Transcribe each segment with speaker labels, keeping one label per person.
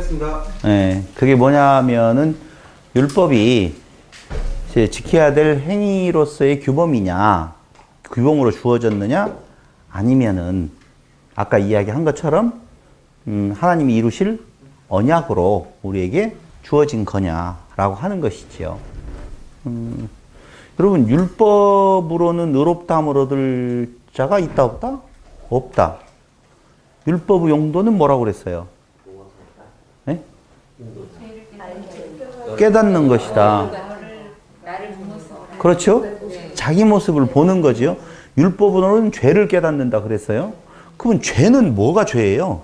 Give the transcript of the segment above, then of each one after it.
Speaker 1: 알겠습니다.
Speaker 2: 네, 그게 뭐냐면은 율법이 이제 지켜야 될 행위로서의 규범이냐, 규범으로 주어졌느냐, 아니면은 아까 이야기한 것처럼 하나님이 이루실 언약으로 우리에게 주어진 거냐라고 하는 것이지요. 여러분, 율법으로는 의롭다함을 얻을 자가 있다 없다? 없다. 율법의 용도는 뭐라고 그랬어요? 네? 깨닫는 것이다. 그렇죠? 자기 모습을 보는 거지요. 율법으로는 죄를 깨닫는다 그랬어요. 그러면 죄는 뭐가 죄예요?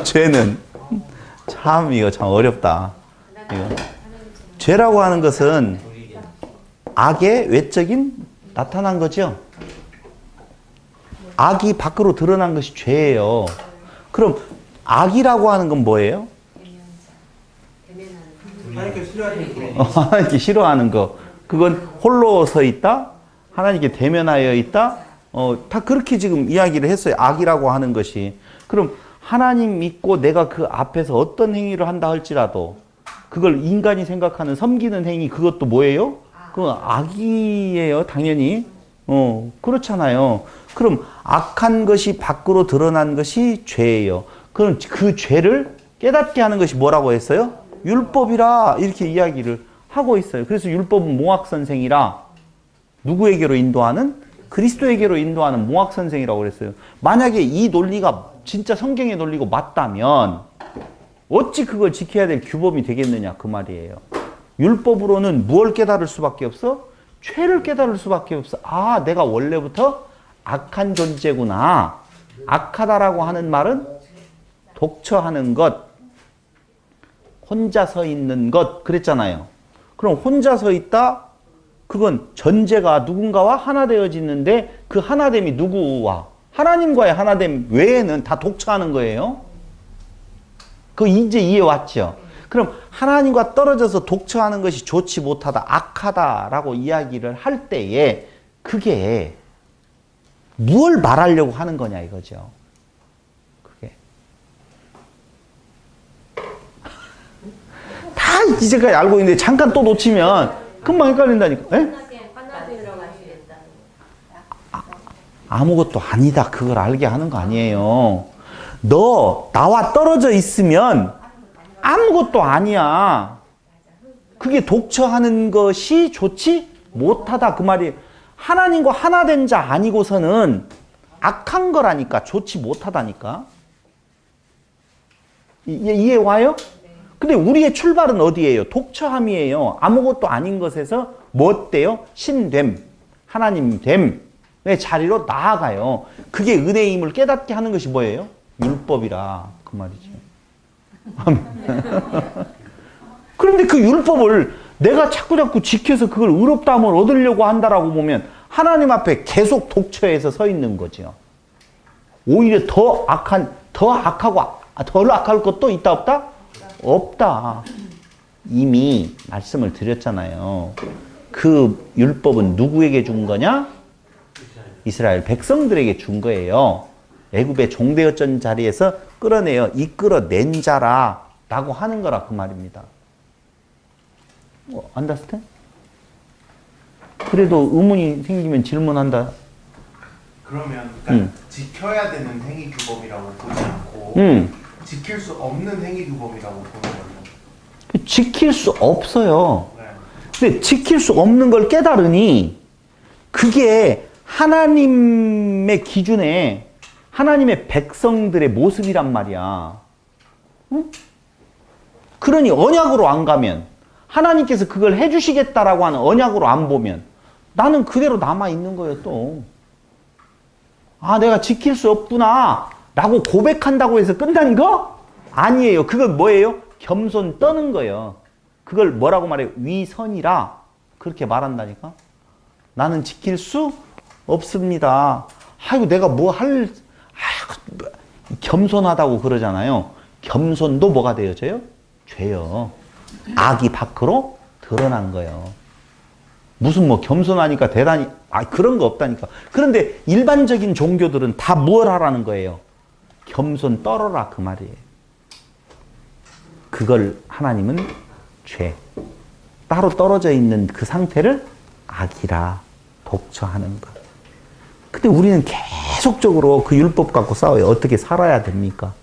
Speaker 2: 죄는 참 이거 참 어렵다. 이거. 죄라고 하는 것은 악의 외적인 나타난 거죠. 악이 밖으로 드러난 것이 죄예요. 그럼 악이라고 하는 건 뭐예요? 하나님께 싫어하는 거. 그건 홀로 서 있다? 하나님께 대면하여 있다? 다 그렇게 지금 이야기를 했어요. 악이라고 하는 것이. 그럼 하나님 믿고 내가 그 앞에서 어떤 행위를 한다 할지라도 그걸 인간이 생각하는 섬기는 행위, 그것도 뭐예요? 그건 악이에요, 당연히. 그렇잖아요. 그럼 악한 것이 밖으로 드러난 것이 죄예요. 그럼 그 죄를 깨닫게 하는 것이 뭐라고 했어요? 율법이라 이렇게 이야기를 하고 있어요. 그래서 율법은 몽학선생이라 누구에게로 인도하는? 그리스도에게로 인도하는 몽학선생이라고 그랬어요. 만약에 이 논리가 진짜 성경의 논리고 맞다면 어찌 그걸 지켜야 될 규범이 되겠느냐 그 말이에요. 율법으로는 무엇을 깨달을 수밖에 없어? 죄를 깨달을 수밖에 없어. 아, 내가 원래부터 악한 존재구나. 악하다라고 하는 말은 독처하는 것, 혼자 서 있는 것 그랬잖아요. 그럼 혼자 서 있다? 그건 전제가 누군가와 하나 되어지는데 그 하나됨이 누구와? 하나님과의 하나됨 외에는 다 독처하는 거예요. 그거 이제 이해 왔죠? 그럼 하나님과 떨어져서 독처하는 것이 좋지 못하다, 악하다라고 이야기를 할 때에 그게 무엇을 말하려고 하는 거냐 이거죠. 그게. 다 이제까지 알고 있는데 잠깐 또 놓치면 금방 헷갈린다니까. 에? 아무것도 아니다. 그걸 알게 하는 거 아니에요. 너 나와 떨어져 있으면 아무것도 아니야. 그게 독처하는 것이 좋지 못하다 그 말이에요. 하나님과 하나 된 자 아니고서는 악한 거라니까. 좋지 못하다니까. 이해 와요? 근데 우리의 출발은 어디예요? 독처함이에요. 아무것도 아닌 것에서 뭐 어때요? 신됨, 하나님됨의 자리로 나아가요. 그게 은혜임을 깨닫게 하는 것이 뭐예요? 율법이라 그 말이죠. 그런데 그 율법을 내가 자꾸 지켜서 그걸 의롭다함을 얻으려고 한다라고 보면 하나님 앞에 계속 독처해서 서 있는 거죠. 오히려 더 악하고 덜 악할 것도 있다 없다? 없다. 이미 말씀을 드렸잖아요. 그 율법은 누구에게 준 거냐? 이스라엘 백성들에게 준 거예요. 애굽의 종되었던 자리에서 이끌어낸 자라라고 하는 거라 그 말입니다. understand? 그래도 의문이 생기면 질문한다.
Speaker 1: 그러면 그러니까 지켜야 되는 행위 규범이라고 보지 않고 지킬 수 없는 행위 규범이라고 보는 거죠.
Speaker 2: 지킬 수 없어요.
Speaker 1: 네.
Speaker 2: 근데 지킬 수 없는 걸 깨달으니 그게 하나님의 기준에 하나님의 백성들의 모습이란 말이야. 응? 그러니 언약으로 안 가면 하나님께서 그걸 해주시겠다라고 하는 언약으로 안 보면 나는 그대로 남아있는 거예요 또. 아, 내가 지킬 수 없구나 라고 고백한다고 해서 끝난 거? 아니에요. 그건 뭐예요? 겸손 떠는 거예요. 그걸 뭐라고 말해요? 위선이라 그렇게 말한다니까. 나는 지킬 수 없습니다. 아이고 내가 겸손하다고 그러잖아요. 겸손도 뭐가 되어져요? 죄요. 악이 밖으로 드러난 거예요. 무슨 겸손하니까 대단히 그런 거 없다니까. 그런데 일반적인 종교들은 다 뭘 하라는 거예요? 겸손 떨어라 그 말이에요. 그걸 하나님은 죄, 따로 떨어져 있는 그 상태를 악이라 독처하는 것. 근데 우리는 계속적으로 그 율법 갖고 싸워요. 어떻게 살아야 됩니까?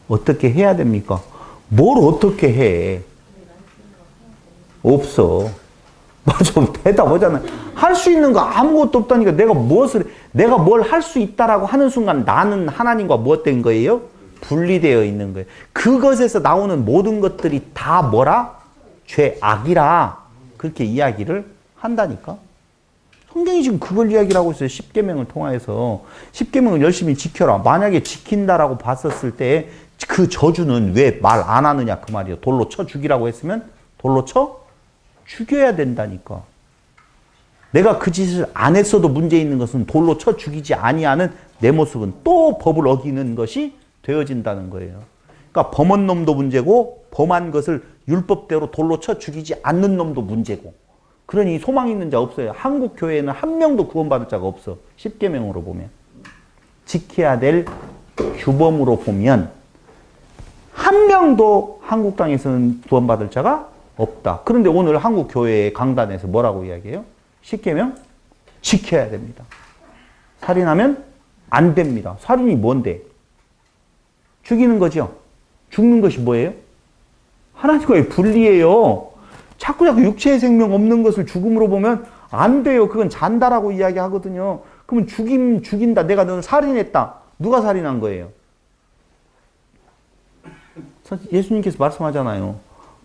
Speaker 2: 어떻게 해야 됩니까? 뭘 어떻게 해? 없어. 맞아. 대답하잖아요. 할 수 있는 거 아무것도 없다니까. 내가 뭘 할 수 있다라고 하는 순간 나는 하나님과 무엇 된 거예요? 분리되어 있는 거예요. 그것에서 나오는 모든 것들이 다 뭐라? 죄, 악이라. 그렇게 이야기를 한다니까. 성경이 지금 그걸 이야기를 하고 있어요. 십계명을 통해서. 십계명을 열심히 지켜라. 만약에 지킨다라고 봤었을 때 그 저주는 왜 말 안 하느냐 그 말이에요. 돌로 쳐 죽이라고 했으면 돌로 쳐 죽여야 된다니까. 내가 그 짓을 안 했어도 문제 있는 것은 돌로 쳐 죽이지 아니하는 내 모습은 또 법을 어기는 것이 되어진다는 거예요. 그러니까 범한 놈도 문제고 범한 것을 율법대로 돌로 쳐 죽이지 않는 놈도 문제고. 그러니 소망 있는 자 없어요. 한국 교회에는 한 명도 구원받을 자가 없어. 십계명으로 보면. 지켜야 될 규범으로 보면 한 명도 한국 땅에서는 구원받을 자가 없다. 그런데 오늘 한국 교회의 강단에서 뭐라고 이야기해요? 십계명 지켜야 됩니다. 살인하면 안 됩니다. 살인이 뭔데? 죽이는 거죠. 죽는 것이 뭐예요? 하나님과의 분리예요. 자꾸 육체의 생명 없는 것을 죽음으로 보면 안 돼요. 그건 잔다라고 이야기하거든요. 그러면 죽인다. 내가 너를 살인했다. 누가 살인한 거예요? 예수님께서 말씀하잖아요.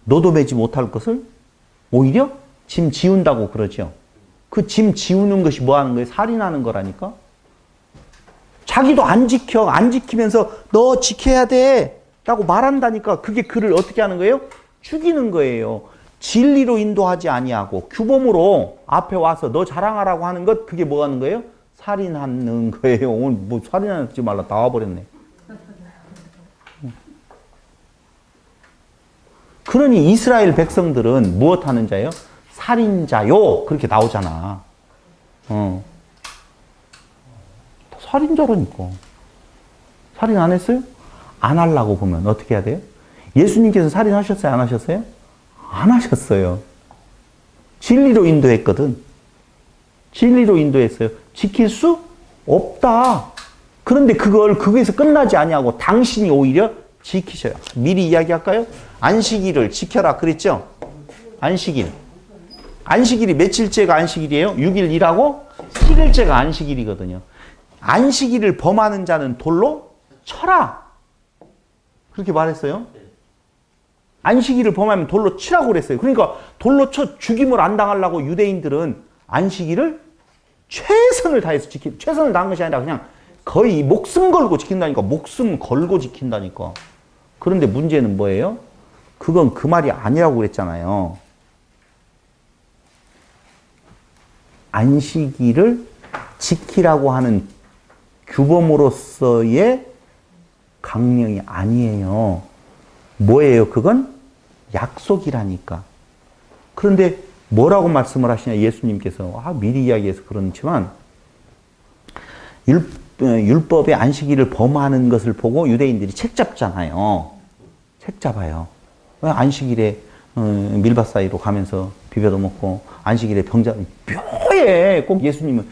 Speaker 2: 너도 매지 못할 것을 오히려 짐 지운다고 그러죠. 그 짐 지우는 것이 뭐 하는 거예요? 살인하는 거라니까. 자기도 안 지키면서 너 지켜야 돼 라고 말한다니까. 그게 그를 어떻게 하는 거예요? 죽이는 거예요. 진리로 인도하지 아니하고 규범으로 앞에 와서 너 자랑하라고 하는 것, 그게 뭐 하는 거예요? 살인하는 거예요. 오늘 뭐 살인하지 말라 나와버렸네. 그러니 이스라엘 백성들은 무엇 하는 자예요? 살인자요. 그렇게 나오잖아. 살인자라니까. 살인 안 했어요? 안 하려고 보면 어떻게 해야 돼요? 예수님께서 살인하셨어요? 안 하셨어요? 안 하셨어요. 진리로 인도했거든. 진리로 인도했어요. 지킬 수 없다. 그런데 거기에서 끝나지 아니하고 당신이 오히려 지키셔요. 미리 이야기할까요? 안식일을 지켜라 그랬죠? 안식일. 안식일이 며칠째가 안식일이에요? 6일 일하고 7일째가 안식일이거든요. 안식일을 범하는 자는 돌로 쳐라. 그렇게 말했어요. 안식일을 범하면 돌로 치라고 그랬어요. 그러니까 돌로 쳐 죽임을 안 당하려고 유대인들은 안식일을 최선을 다해서 최선을 다한 것이 아니라 그냥 거의 목숨 걸고 지킨다니까. 목숨 걸고 지킨다니까. 그런데 문제는 뭐예요? 그건 그 말이 아니라고 그랬잖아요. 안식일을 지키라고 하는 규범으로서의 강령이 아니에요. 뭐예요? 그건 약속이라니까. 그런데 뭐라고 말씀을 하시냐 예수님께서. 미리 이야기해서 그렇지만 율법의 안식일을 범하는 것을 보고 유대인들이 책 잡잖아요. 책 잡아요. 안식일에 밀밭 사이로 가면서 비벼도 먹고 안식일에 묘해. 꼭 예수님은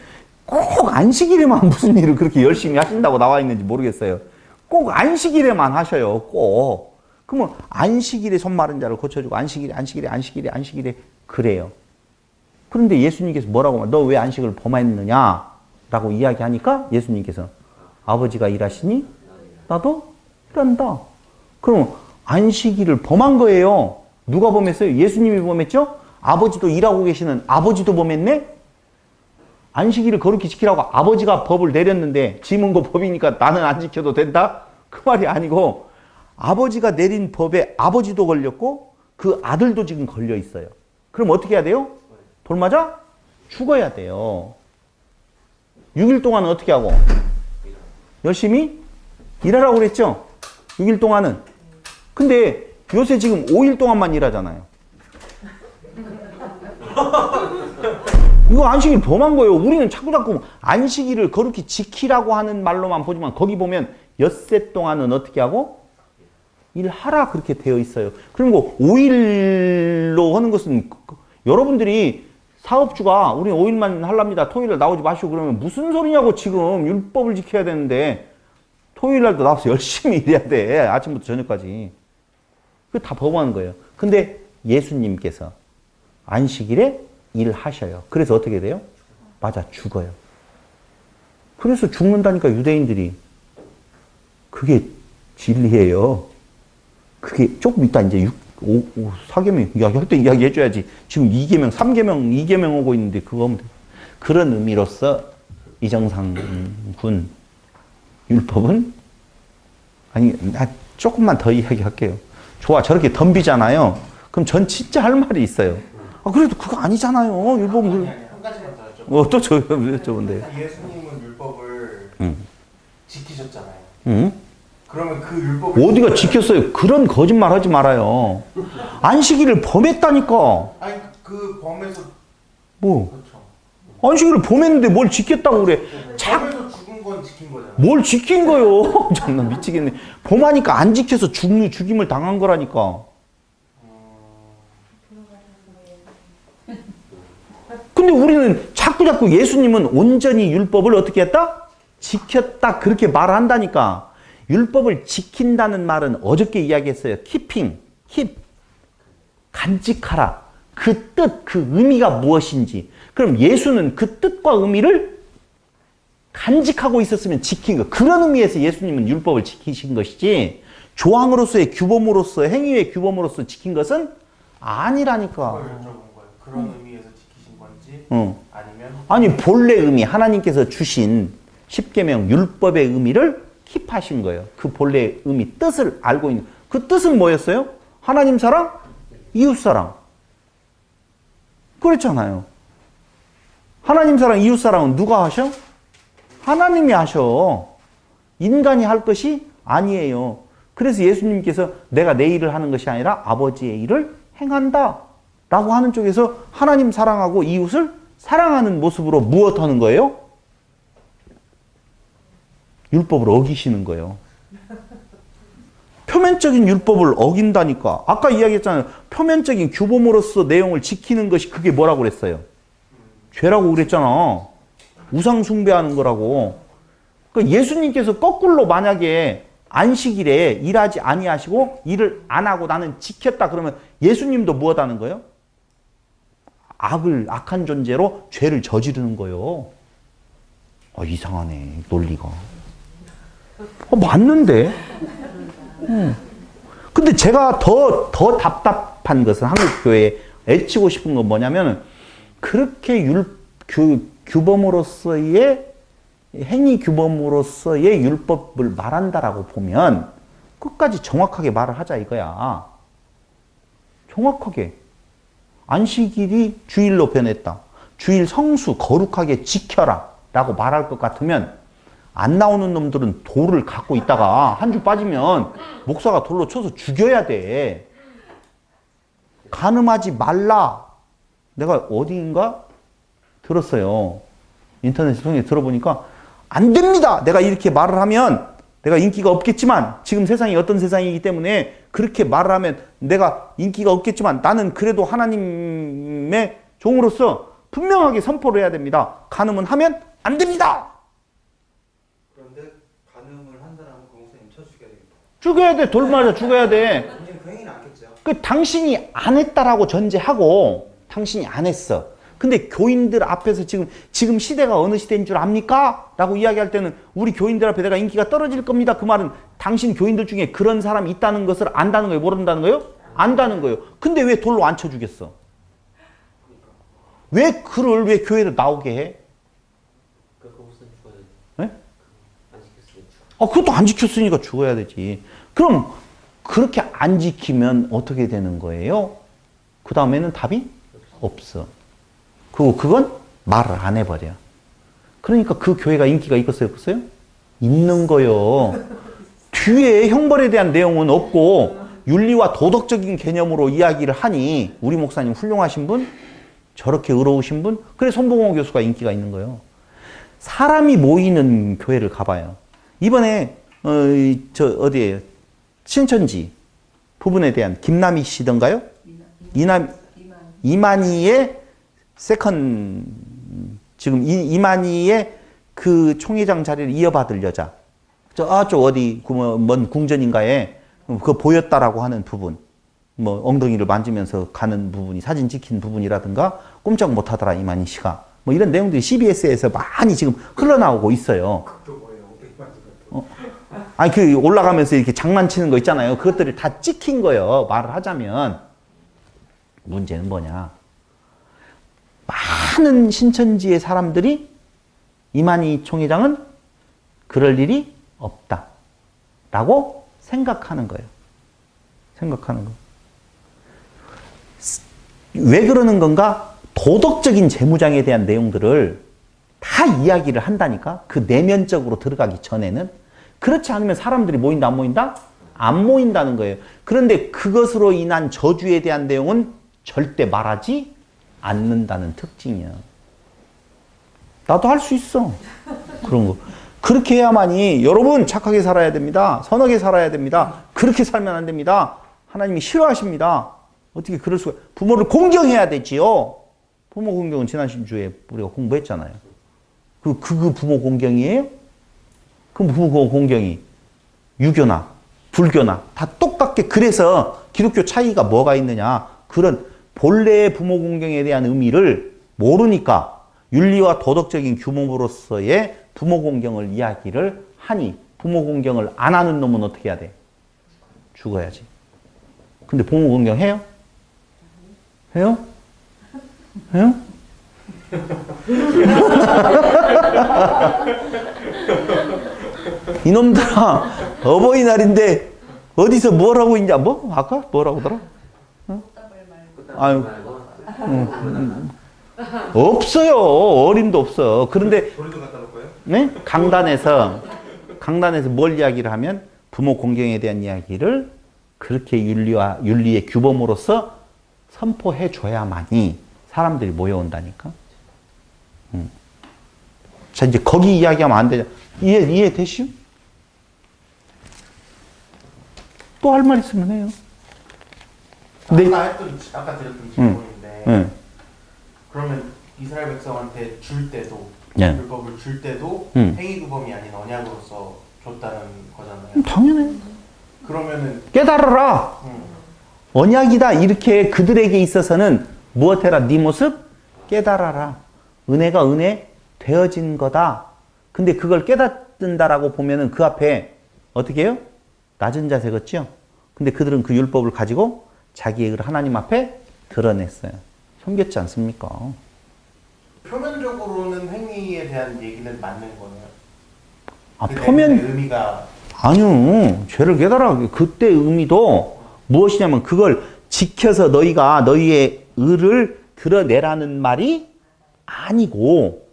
Speaker 2: 꼭 안식일에만 무슨 일을 그렇게 열심히 하신다고 나와 있는지 모르겠어요. 꼭 안식일에만 하셔요. 꼭. 그러면 안식일에 손 마른 자를 고쳐주고 안식일에 그래요. 그런데 예수님께서 뭐라고 너 왜 안식을 범했느냐 라고 이야기하니까 예수님께서 아버지가 일하시니 나도 일한다. 그럼 안식일을 범한 거예요. 누가 범했어요? 예수님이 범했죠? 아버지도 일하고 계시는 아버지도 범했네? 안식일을 거룩히 지키라고 아버지가 법을 내렸는데 지문 거 법이니까 나는 안 지켜도 된다? 그 말이 아니고 아버지가 내린 법에 아버지도 걸렸고 그 아들도 지금 걸려 있어요. 그럼 어떻게 해야 돼요? 돌 맞아? 죽어야 돼요. 6일 동안은 어떻게 하고? 열심히 일하라고 그랬죠? 6일 동안은. 근데 요새 지금 5일 동안만 일하잖아요. 이거 안식일 범한 거예요. 우리는 자꾸 안식일을 거룩히 지키라고 하는 말로만 보지만 거기 보면 엿새 동안은 어떻게 하고? 일하라 그렇게 되어 있어요. 그리고 5일로 하는 것은 여러분들이 사업주가 우리는 5일만 하랍니다. 토요일에 나오지 마시고 그러면 무슨 소리냐고 지금 율법을 지켜야 되는데 토요일 날도 나와서 열심히 일해야 돼. 아침부터 저녁까지. 그거 다 범하는 거예요. 근데 예수님께서 안식일에 일하셔요. 그래서 어떻게 돼요? 맞아, 죽어요. 그래서 죽는다니까 유대인들이. 그게 진리예요. 그게 조금 이따 이제 4계명 할 때 이야기 해줘야지. 지금 2계명, 3계명, 2계명 오고 있는데 그거 하면 돼. 그런 의미로서 이정상군 율법은 아니 나 조금만 더 이야기할게요. 좋아 저렇게 덤비잖아요. 그럼 전 진짜 할 말이 있어요. 아 그래도 그거 아니잖아요. 율법은
Speaker 1: 아니, 한 가지만 더 여쭤볼게요.
Speaker 2: 또 여쭤본데.
Speaker 1: 예수님은 율법을 지키셨잖아요.
Speaker 2: 응?
Speaker 1: 그러면 그 율법을
Speaker 2: 어디가 지켰어요? 그런 거짓말 하지 말아요. 안식일을 범했다니까.
Speaker 1: 아니 그 범에서
Speaker 2: 뭐?
Speaker 1: 그렇죠.
Speaker 2: 안식일을 범했는데 뭘 지켰다고 그래?
Speaker 1: 범에서 죽은 건 지킨 거잖아요.
Speaker 2: 뭘 지킨 거요? 정말 미치겠네. 범하니까 안 지켜서 죽임을 당한 거라니까. 근데 우리는 자꾸 예수님은 온전히 율법을 어떻게 했다? 지켰다. 그렇게 말한다니까. 율법을 지킨다는 말은 어저께 이야기했어요. keeping, keep. 간직하라. 그 뜻, 그 의미가 무엇인지. 그럼 예수는 그 뜻과 의미를 간직하고 있었으면 지킨 거. 그런 의미에서 예수님은 율법을 지키신 것이지 조항으로서의 규범으로서 행위의 규범으로서 지킨 것은 아니라니까.
Speaker 1: 그걸 여쭤본 거예요. 그런 의미에서 지키신 건지 아니면
Speaker 2: 아니 본래 의미 하나님께서 주신 십계명 율법의 의미를 킵하신 거예요. 그 본래 의미 뜻을 알고 있는 그 뜻은 뭐였어요? 하나님 사랑, 이웃 사랑. 그렇잖아요. 하나님 사랑, 이웃 사랑은 누가 하셔? 하나님이 하셔. 인간이 할 것이 아니에요. 그래서 예수님께서 내가 내 일을 하는 것이 아니라 아버지의 일을 행한다 라고 하는 쪽에서 하나님 사랑하고 이웃을 사랑하는 모습으로 무엇하는 거예요? 율법을 어기시는 거예요. 표면적인 율법을 어긴다니까. 아까 이야기했잖아요. 표면적인 규범으로서 내용을 지키는 것이 그게 뭐라고 그랬어요? 죄라고 그랬잖아. 우상 숭배하는 거라고. 그러니까 예수님께서 거꾸로 만약에 안식일에 일하지 아니하시고 일을 안 하고 나는 지켰다 그러면 예수님도 무엇하는 거예요? 악한 존재로 죄를 저지르는 거예요. 이상하네 논리가. 맞는데. 근데 제가 더 답답한 것은 한국 교회에 애치고 싶은 건 뭐냐면 그렇게 규범으로서의 행위 규범으로서의 율법을 말한다라고 보면 끝까지 정확하게 말을 하자 이거야. 정확하게. 안식일이 주일로 변했다. 주일 성수 거룩하게 지켜라 라고 말할 것 같으면 안 나오는 놈들은 돌을 갖고 있다가 한 주 빠지면 목사가 돌로 쳐서 죽여야 돼. 간음하지 말라. 내가 어디인가 들었어요. 인터넷을 통해 들어보니까 안 됩니다. 내가 이렇게 말을 하면 내가 인기가 없겠지만 지금 세상이 어떤 세상이기 때문에 그렇게 말을 하면 내가 인기가 없겠지만 나는 그래도 하나님의 종으로서 분명하게 선포를 해야 됩니다. 간음은 하면 안 됩니다.
Speaker 3: 그런데 간음을 한 사람은 그 목사님 쳐 죽여야 되겠다.
Speaker 2: 죽여야 돼. 돌 맞아 죽어야 돼.
Speaker 3: 당신 그 행위는 않겠죠?
Speaker 2: 당신이 안 했다라고 전제하고 당신이 안 했어. 근데 교인들 앞에서 지금 시대가 어느 시대인 줄 압니까? 라고 이야기할 때는 우리 교인들 앞에 내가 인기가 떨어질 겁니다. 그 말은 당신 교인들 중에 그런 사람이 있다는 것을 안다는 거예요? 모른다는 거예요? 안다는 거예요. 근데 왜 돌로 안 쳐주겠어? 왜 교회로 나오게 해? 네? 그것도 안 지켰으니까 죽어야 되지. 그럼 그렇게 안 지키면 어떻게 되는 거예요? 그 다음에는 답이 없어. 그리고 그건 말을 안 해버려. 그러니까 그 교회가 인기가 있겠어요? 없어요? 있는 거요. 뒤에 형벌에 대한 내용은 없고 윤리와 도덕적인 개념으로 이야기를 하니 우리 목사님 훌륭하신 분, 저렇게 의로우신 분, 그래 손봉호 교수가 인기가 있는 거예요. 사람이 모이는 교회를 가봐요. 이번에 어디에요? 신천지 부분에 대한 김남희 씨던가요? 이만희의 지금 이만희의 그 총회장 자리를 이어받을 여자. 저쪽 어디 먼 궁전인가에 그거 보였다라고 하는 부분. 뭐 엉덩이를 만지면서 가는 부분이 사진 찍힌 부분이라든가 꼼짝 못하더라 이만희 씨가. 뭐 이런 내용들이 CBS에서 많이 지금 흘러나오고 있어요. 아니 그 올라가면서 이렇게 장난치는 거 있잖아요. 그것들을 다 찍힌 거예요. 말을 하자면. 문제는 뭐냐. 많은 신천지의 사람들이 이만희 총회장은 그럴 일이 없다. 라고 생각하는 거예요. 생각하는 거. 왜 그러는 건가? 도덕적인 재무장에 대한 내용들을 다 이야기를 한다니까? 그 내면적으로 들어가기 전에는. 그렇지 않으면 사람들이 모인다, 안 모인다? 안 모인다는 거예요. 그런데 그것으로 인한 저주에 대한 내용은 절대 말하지 않는다는 특징이야. 나도 할 수 있어. 그런 거. 그렇게 해야만이 여러분 착하게 살아야 됩니다. 선하게 살아야 됩니다. 그렇게 살면 안 됩니다. 하나님이 싫어하십니다. 어떻게 그럴 수가. 부모를 공경해야 되지요. 부모 공경은 지난 주에 우리가 공부했잖아요. 그 부모 공경이에요? 그 부모 공경이 유교나 불교나 다 똑같게. 그래서 기독교 차이가 뭐가 있느냐. 그런 본래의 부모 공경에 대한 의미를 모르니까 윤리와 도덕적인 규범으로서의 부모 공경을 이야기를 하니 부모 공경을 안 하는 놈은 어떻게 해야 돼? 죽어야지. 근데 부모 공경 해요? 해요? 해요? 이놈들아, 어버이날인데 어디서 뭘 하고 있냐? 뭐? 아까 뭐라고 하더라? 아유, 없어요. 어림도 없어. 그런데 네? 강단에서 뭘 이야기를 하면 부모 공경에 대한 이야기를 그렇게 윤리의 규범으로서 선포해 줘야만이 사람들이 모여온다니까. 자, 이제 거기 이야기하면 안 되냐? 이해되시오? 또 할 말 있으면 해요.
Speaker 1: 아까 드렸던 질문인데 그러면 이스라엘 백성한테 줄 때도 율법을 줄 때도 행위규범이 아닌 언약으로서 줬다는 거잖아요.
Speaker 2: 당연해.
Speaker 1: 그러면은
Speaker 2: 깨달아라. 언약이다. 이렇게 그들에게 있어서는 무엇해라? 네 모습 깨달아라. 은혜가 은혜 되어진 거다. 근데 그걸 깨닫는다라고 보면은 그 앞에 어떻게 해요? 낮은 자세 같죠? 근데 그들은 그 율법을 가지고 자기의 의를 하나님 앞에 드러냈어요. 섬겼지 않습니까?
Speaker 1: 표면적으로는 행위에 대한 얘기는 맞는 거네요.
Speaker 2: 아, 표면
Speaker 1: 의미가
Speaker 2: 아니요. 죄를 깨달아. 그때 의미도 무엇이냐면 그걸 지켜서 너희가 너희의 의를 드러내라는 말이 아니고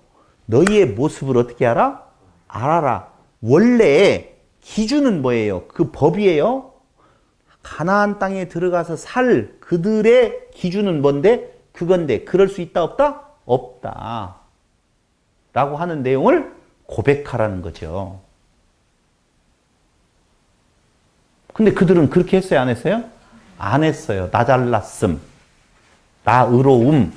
Speaker 2: 너희의 모습을 어떻게 알아? 알아라. 원래 기준은 뭐예요? 그 법이에요. 가나안 땅에 들어가서 살 그들의 기준은 뭔데? 그건데 그럴 수 있다 없다? 없다. 라고 하는 내용을 고백하라는 거죠. 근데 그들은 그렇게 했어요? 안 했어요? 안 했어요. 나 잘났음. 나 의로움.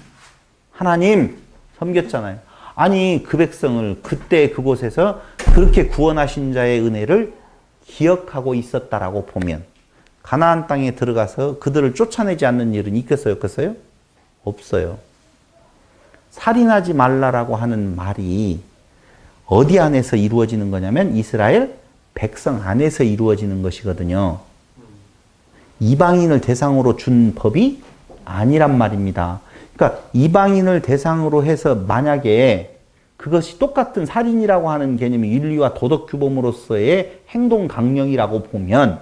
Speaker 2: 하나님 섬겼잖아요. 아니 그 백성을 그때 그곳에서 그렇게 구원하신 자의 은혜를 기억하고 있었다라고 보면 가나안 땅에 들어가서 그들을 쫓아내지 않는 일은 있겠어요? 없겠어요? 없어요. 살인하지 말라라고 하는 말이 어디 안에서 이루어지는 거냐면 이스라엘 백성 안에서 이루어지는 것이거든요. 이방인을 대상으로 준 법이 아니란 말입니다. 그러니까 이방인을 대상으로 해서 만약에 그것이 똑같은 살인이라고 하는 개념이 윤리와 도덕 규범으로서의 행동 강령이라고 보면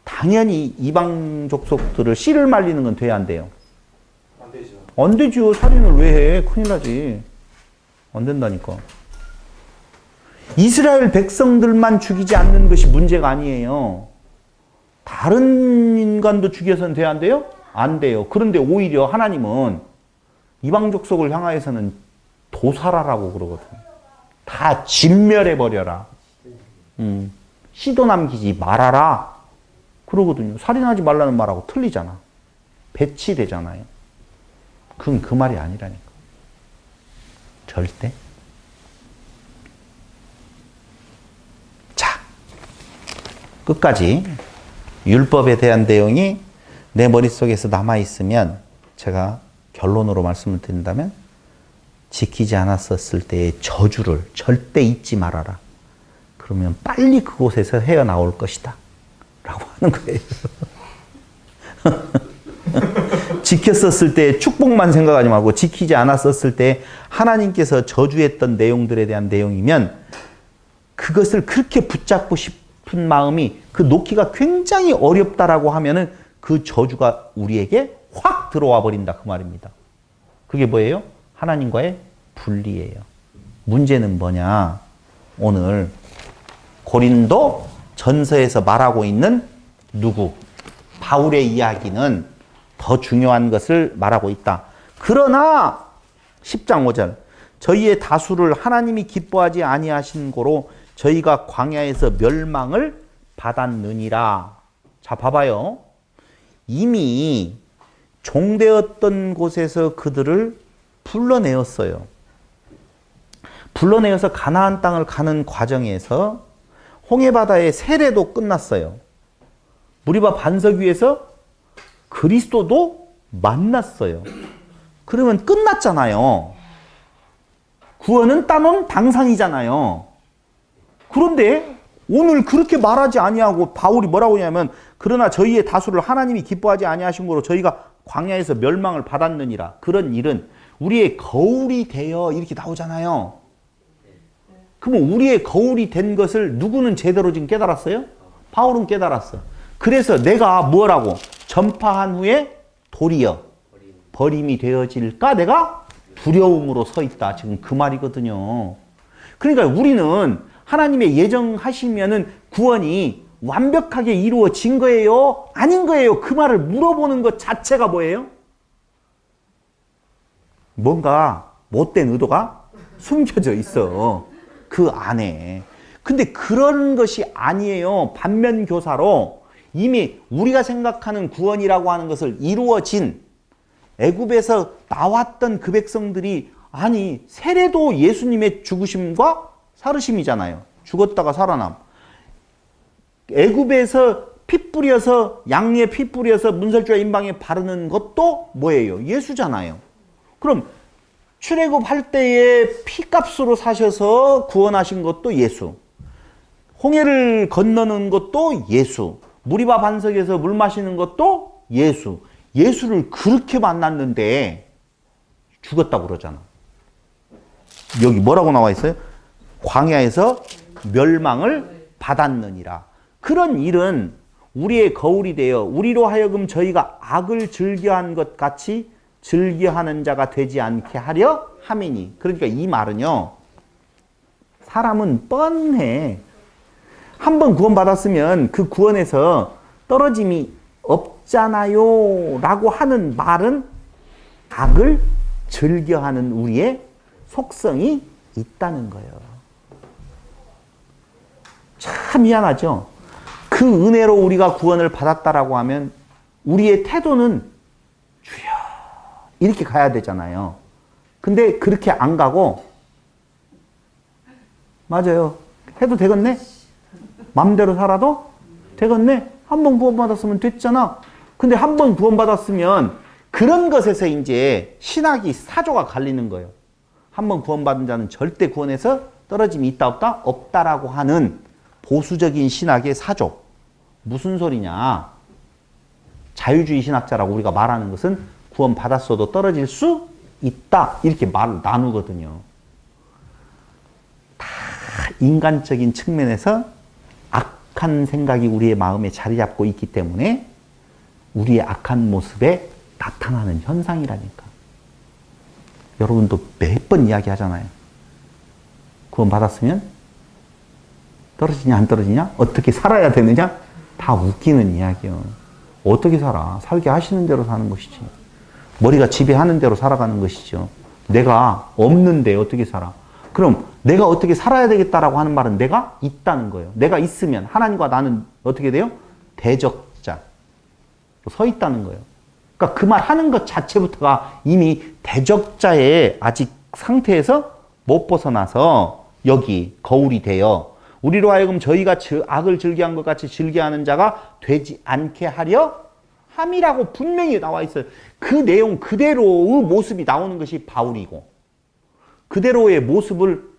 Speaker 2: 당연히 이방 족속들을 씨를 말리는 건 돼야 안 돼요?
Speaker 3: 안 되죠.
Speaker 2: 안 되죠. 살인을 왜 해? 큰일 나지. 안 된다니까. 이스라엘 백성들만 죽이지 않는 것이 문제가 아니에요. 다른 인간도 죽여서는 돼야 안 돼요? 안 돼요. 그런데 오히려 하나님은 이방 족속을 향하여서는 도살하라고 그러거든. 다 진멸해버려라. 씨도 남기지 말아라. 그러거든요. 살인하지 말라는 말하고 틀리잖아. 배치되잖아요. 그건 그 말이 아니라니까. 절대. 자, 끝까지 율법에 대한 내용이 내 머릿속에서 남아있으면 제가 결론으로 말씀을 드린다면 지키지 않았었을 때의 저주를 절대 잊지 말아라. 그러면 빨리 그곳에서 헤어나올 것이다. 라고 하는 거예요. 지켰었을 때의 축복만 생각하지 말고 지키지 않았었을 때 하나님께서 저주했던 내용들에 대한 내용이면 그것을 그렇게 붙잡고 싶은 마음이 그 놓기가 굉장히 어렵다라고 하면은 그 저주가 우리에게 확 들어와 버린다 그 말입니다. 그게 뭐예요? 하나님과의 분리예요. 문제는 뭐냐? 오늘 고린도 전서에서 말하고 있는 누구? 바울의 이야기는 더 중요한 것을 말하고 있다. 그러나 10장 5절 저희의 다수를 하나님이 기뻐하지 아니하신 고로 저희가 광야에서 멸망을 받았느니라. 자, 봐봐요. 이미 종되었던 곳에서 그들을 불러내었어요. 불러내어서 가나안 땅을 가는 과정에서 홍해바다의 세례도 끝났어요. 무리바 반석 위에서 그리스도도 만났어요. 그러면 끝났잖아요. 구원은 따놓은 당상이잖아요. 그런데 오늘 그렇게 말하지 아니하고 바울이 뭐라고 하냐면 그러나 저희의 다수를 하나님이 기뻐하지 아니하신 거로 저희가 광야에서 멸망을 받았느니라. 그런 일은 우리의 거울이 되어 이렇게 나오잖아요. 그러면 우리의 거울이 된 것을 누구는 제대로 지금 깨달았어요? 바울은 깨달았어. 그래서 내가 뭐라고? 전파한 후에 도리어 버림이 되어질까? 내가 두려움으로 서 있다. 지금 그 말이거든요. 그러니까 우리는 하나님의 예정하시면은 구원이 완벽하게 이루어진 거예요? 아닌 거예요? 그 말을 물어보는 것 자체가 뭐예요? 뭔가 못된 의도가 숨겨져 있어. 그 안에. 근데 그런 것이 아니에요. 반면교사로 이미 우리가 생각하는 구원이라고 하는 것을 이루어진 애굽에서 나왔던 그 백성들이 아니 세례도 예수님의 죽으심과 살으심이잖아요. 죽었다가 살아남. 애굽에서 피 뿌려서 양리에 피 뿌려서 문설주와 임방에 바르는 것도 뭐예요? 예수잖아요. 그럼 출애굽 할 때에 피값으로 사셔서 구원하신 것도 예수. 홍해를 건너는 것도 예수. 무리바 반석에서 물 마시는 것도 예수. 예수를 그렇게 만났는데 죽었다고 그러잖아. 여기 뭐라고 나와 있어요? 광야에서 멸망을 받았느니라. 그런 일은 우리의 거울이 되어 우리로 하여금 저희가 악을 즐겨한 것 같이 즐겨하는 자가 되지 않게 하려 함이니. 그러니까 이 말은요. 사람은 뻔해. 한 번 구원받았으면 그 구원에서 떨어짐이 없잖아요 라고 하는 말은 악을 즐겨하는 우리의 속성이 있다는 거예요. 참 미안하죠. 그 은혜로 우리가 구원을 받았다라고 하면 우리의 태도는 주여 이렇게 가야 되잖아요. 근데 그렇게 안 가고 맞아요. 해도 되겠네? 맘대로 살아도 되겠네? 한 번 구원받았으면 됐잖아. 근데 한 번 구원받았으면 그런 것에서 이제 신학이 사조가 갈리는 거예요. 한 번 구원받은 자는 절대 구원에서 떨어짐이 있다 없다? 없다라고 하는 보수적인 신학의 사조. 무슨 소리냐? 자유주의 신학자라고 우리가 말하는 것은 구원받았어도 떨어질 수 있다. 이렇게 말을 나누거든요. 다 인간적인 측면에서 악한 생각이 우리의 마음에 자리 잡고 있기 때문에 우리의 악한 모습에 나타나는 현상이라니까. 여러분도 몇 번 이야기 하잖아요. 구원받았으면 떨어지냐 안 떨어지냐? 어떻게 살아야 되느냐? 다 웃기는 이야기요. 어떻게 살아? 살게 하시는 대로 사는 것이지. 머리가 지배하는 대로 살아가는 것이죠. 내가 없는데 어떻게 살아? 그럼 내가 어떻게 살아야 되겠다라고 하는 말은 내가 있다는 거예요. 내가 있으면 하나님과 나는 어떻게 돼요? 대적자. 서 있다는 거예요. 그러니까 그 말 하는 것 자체부터가 이미 대적자의 아직 상태에서 못 벗어나서 여기 거울이 되어 우리로 하여금 저희가 악을 즐겨한 것 같이 즐겨하는 자가 되지 않게 하려 함이라고 분명히 나와 있어요. 그 내용 그대로의 모습이 나오는 것이 바울이고 그대로의 모습을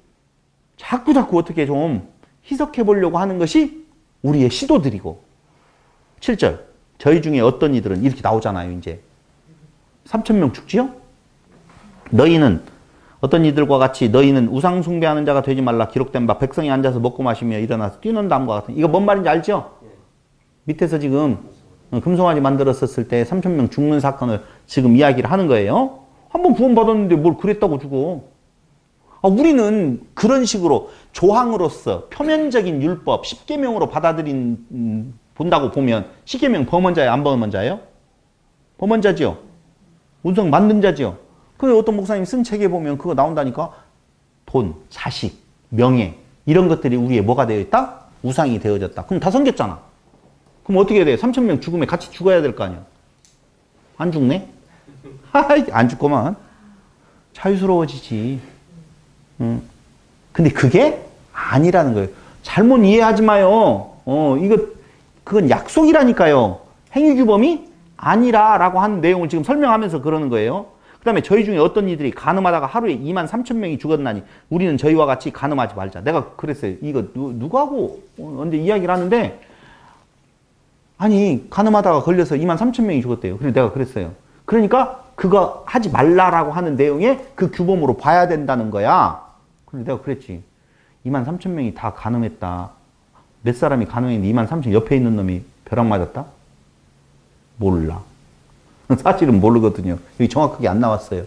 Speaker 2: 자꾸 어떻게 좀 희석해 보려고 하는 것이 우리의 시도들이고 7절 저희 중에 어떤 이들은 이렇게 나오잖아요. 이제 3,000명 죽지요? 너희는 어떤 이들과 같이 너희는 우상 숭배하는 자가 되지 말라 기록된 바 백성이 앉아서 먹고 마시며 일어나서 뛰는 다음과 같은 이거 뭔 말인지 알죠? 밑에서 지금 금송아지 만들었었을 때 3,000명 죽는 사건을 지금 이야기를 하는 거예요. 한번 구원받았는데 뭘 그랬다고 죽어. 우리는 그런 식으로 조항으로서 표면적인 율법 10계명으로 본다고 보면 10계명 범언자예요? 안 범언자예요? 범언자지요. 우상 만든 자지요. 그 어떤 목사님 쓴 책에 보면 그거 나온다니까. 돈, 자식, 명예 이런 것들이 우리의 뭐가 되어 있다? 우상이 되어졌다. 그럼 다 섬겼잖아. 그럼 어떻게 해야 돼? 3,000명 죽으면 같이 죽어야 될 거 아니야. 안 죽네? 안 죽구만. 자유스러워지지. 근데 그게 아니라는 거예요. 잘못 이해하지 마요. 그건 약속이라니까요. 행위규범이 아니라라고 하는 내용을 지금 설명하면서 그러는 거예요. 그 다음에 저희 중에 어떤 이들이 간음하다가 하루에 23,000명이 죽었나니 우리는 저희와 같이 간음하지 말자. 내가 그랬어요. 이거 누구하고 언제 이야기를 하는데 아니 간음하다가 걸려서 23,000명이 죽었대요. 그래서 내가 그랬어요. 그러니까 그거 하지 말라라고 하는 내용에 그 규범으로 봐야 된다는 거야. 그래서 내가 그랬지. 23,000명이 다 간음했다. 몇 사람이 간음했는데 23,000 옆에 있는 놈이 벼락 맞았다? 몰라. 사실은 모르거든요. 여기 정확하게 안 나왔어요.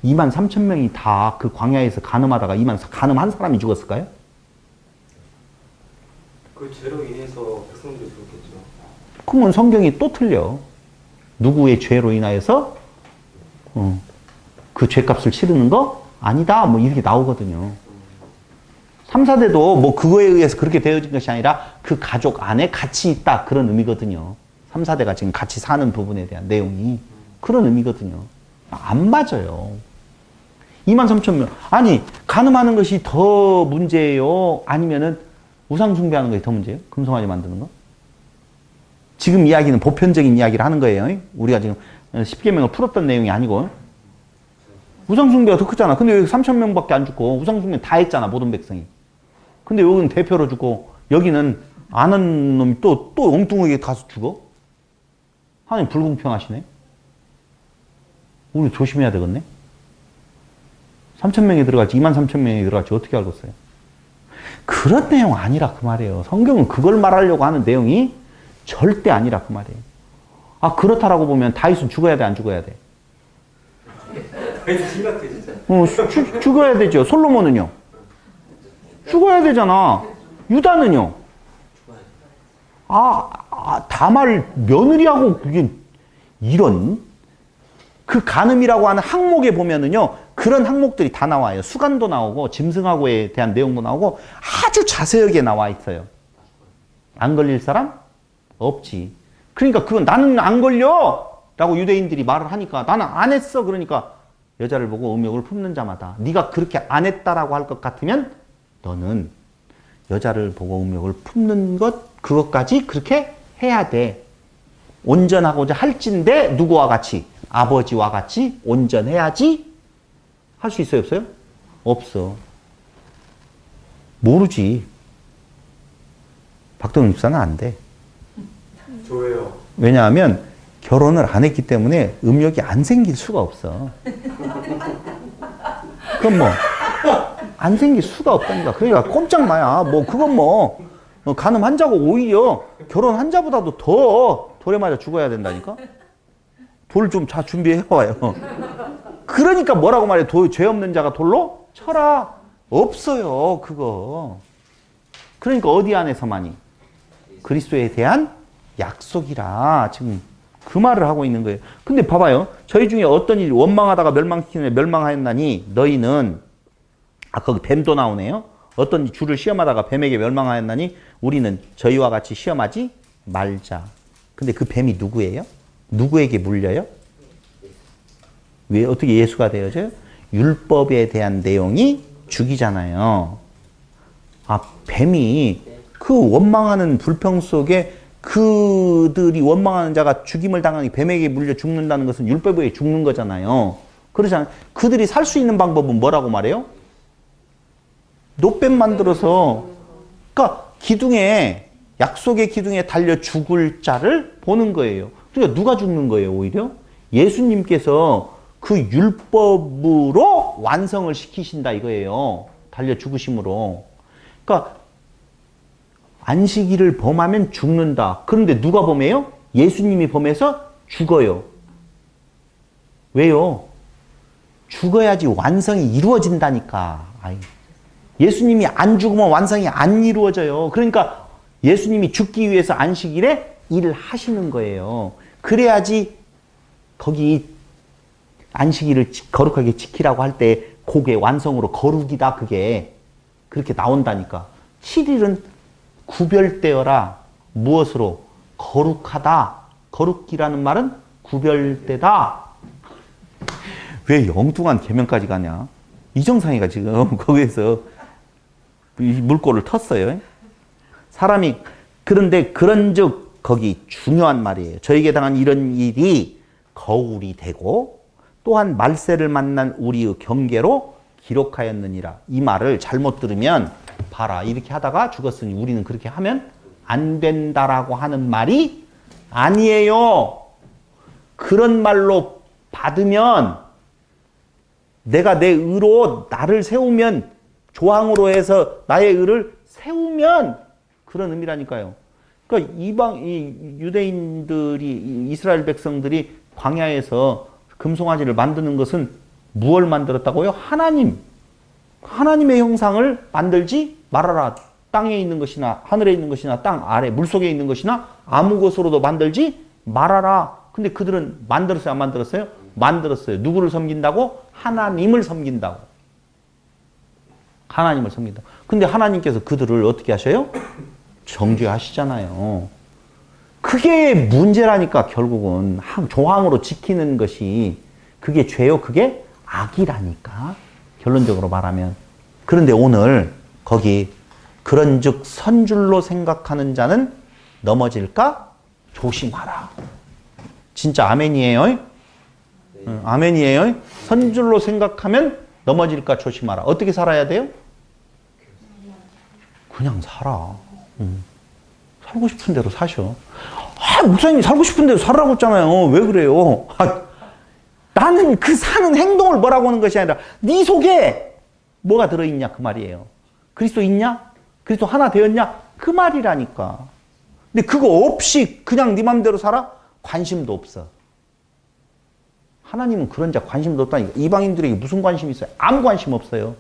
Speaker 2: 23,000명이 다 그 광야에서 간음하다가 간음한 사람이 죽었을까요?
Speaker 3: 그 죄로 인해서 백성들이 죽었겠죠.
Speaker 2: 그러면 성경이 또 틀려. 누구의 죄로 인하여서 그 죄값을 치르는 거? 아니다. 뭐 이렇게 나오거든요. 3, 4대도 뭐 그거에 의해서 그렇게 되어진 것이 아니라 그 가족 안에 같이 있다. 그런 의미거든요. 3, 4대가 지금 같이 사는 부분에 대한 내용이 그런 의미거든요. 안 맞아요. 23,000명. 아니 간음하는 것이 더 문제예요? 아니면은 우상 숭배하는 것이 더 문제예요? 금송아지 만드는 거? 지금 이야기는 보편적인 이야기를 하는 거예요. 우리가 지금 10계명을 풀었던 내용이 아니고 우상 숭배가 더 크잖아. 근데 여기 3,000명밖에 안 죽고 우상 숭배 다 했잖아. 모든 백성이. 근데 여기는 대표로 죽고 여기는 안 한 놈이 또 엉뚱하게 가서 죽어? 하나님 불공평하시네. 우리 조심해야 되겠네. 3,000명이 들어갈지 23,000명이 들어갈지 어떻게 알겠어요? 그런 내용 아니라 그 말이에요. 성경은 그걸 말하려고 하는 내용이 절대 아니라 그 말이에요. 그렇다라고 보면 다윗은 죽어야 돼, 안 죽어야 돼?
Speaker 3: 다윗은 심각해 진짜.
Speaker 2: 죽어야 되죠. 솔로몬은요? 죽어야 되잖아. 유다는요? 다말 며느리하고 그게 이런 그 간음이라고 하는 항목에 보면은요 그런 항목들이 다 나와요. 수간도 나오고 짐승하고에 대한 내용도 나오고 아주 자세하게 나와 있어요. 안 걸릴 사람? 없지. 그러니까 그건 나는 안 걸려! 라고 유대인들이 말을 하니까 나는 안 했어. 그러니까 여자를 보고 음욕을 품는 자마다 네가 그렇게 안 했다라고 할 것 같으면 너는 여자를 보고 음욕을 품는 그것까지 그렇게 해야 돼. 온전하고자 할진데 누구와 같이? 아버지와 같이 온전해야지 할 수 있어요? 없어요? 없어. 모르지. 박동훈 집사는 안 돼.
Speaker 3: 저예요.
Speaker 2: 왜냐하면 결혼을 안 했기 때문에 음욕이 안 생길 수가 없어. 그럼 뭐 안 생길 수가 없다니까. 그러니까 꼼짝 마야. 뭐 그건 뭐 간음한 자고 오히려 결혼한 자보다도 더 돌에 맞아 죽어야 된다니까. 돌 좀 자 준비해 와요. 그러니까 뭐라고 말해? 죄 없는 자가 돌로 쳐라. 없어요 그거. 그러니까 어디 안에서만이? 그리스도에 대한 약속이라 지금 그 말을 하고 있는 거예요. 근데 봐봐요. 저희 중에 어떤 일이 원망하다가 멸망시키는 멸망하였나니 너희는 아, 거기 뱀도 나오네요. 어떤 주를 시험하다가 뱀에게 멸망하였나니 우리는 저희와 같이 시험하지 말자. 근데 그 뱀이 누구예요? 누구에게 물려요? 왜 어떻게 예수가 되어져요? 율법에 대한 내용이 죽이잖아요. 아, 뱀이 그 원망하는 불평 속에 그들이 원망하는 자가 죽임을 당하니 뱀에게 물려 죽는다는 것은 율법에 의해 죽는 거잖아요. 그러잖아요. 그들이 살 수 있는 방법은 뭐라고 말해요? 노뱀 만들어서, 그러니까 기둥에, 약속의 기둥에 달려 죽을 자를 보는 거예요. 그러니까 누가 죽는 거예요, 오히려? 예수님께서 그 율법으로 완성을 시키신다 이거예요. 달려 죽으심으로. 그러니까 안식일을 범하면 죽는다. 그런데 누가 범해요? 예수님이 범해서 죽어요. 왜요? 죽어야지 완성이 이루어진다니까. 아이. 예수님이 안 죽으면 완성이 안 이루어져요. 그러니까 예수님이 죽기 위해서 안식일에 일을 하시는 거예요. 그래야지 거기 안식일을 거룩하게 지키라고 할 때 그게 완성으로 거룩이다 그게 그렇게 나온다니까. 7일은 구별되어라. 무엇으로? 거룩하다. 거룩이라는 말은 구별되다. 왜 영뚱한 계명까지 가냐? 이정상이가 지금 거기에서 물꼬를 텄어요. 사람이 그런데 그런즉 거기 중요한 말이에요. 저에게 당한 이런 일이 거울이 되고 또한 말세를 만난 우리의 경계로 기록하였느니라. 이 말을 잘못 들으면 봐라 이렇게 하다가 죽었으니 우리는 그렇게 하면 안 된다라고 하는 말이 아니에요. 그런 말로 받으면 내가 내 의로 나를 세우면 조항으로 해서 나의 의를 세우면 그런 의미라니까요. 그러니까 이 유대인들이 이스라엘 백성들이 광야에서 금송아지를 만드는 것은 무엇을 만들었다고요? 하나님의 형상을 만들지 말아라. 땅에 있는 것이나 하늘에 있는 것이나 땅 아래 물속에 있는 것이나 아무 것으로도 만들지 말아라. 근데 그들은 만들었어요? 안 만들었어요? 만들었어요. 누구를 섬긴다고? 하나님을 섬긴다고. 하나님을 섬긴다고. 근데 하나님께서 그들을 어떻게 하셔요? 정죄하시잖아요. 그게 문제라니까 결국은 조항으로 지키는 것이 그게 죄요? 그게 악이라니까 결론적으로 말하면. 그런데 오늘 거기 그런즉 선줄로 생각하는 자는 넘어질까? 조심하라. 진짜 아멘이에요? 네. 아멘이에요? 선줄로 생각하면 넘어질까 조심하라. 어떻게 살아야 돼요? 그냥 살아. 살고 싶은 대로 사셔. 아, 목사님이 살고 싶은 대로 살라고 했잖아요. 왜 그래요? 아, 나는 그 사는 행동을 뭐라고 하는 것이 아니라 네 속에 뭐가 들어있냐 그 말이에요. 그리스도 있냐? 그리스도 하나 되었냐? 그 말이라니까. 근데 그거 없이 그냥 네 맘대로 살아? 관심도 없어. 하나님은 그런 자 관심도 없다니까. 이방인들에게 무슨 관심이 있어요? 아무 관심 없어요.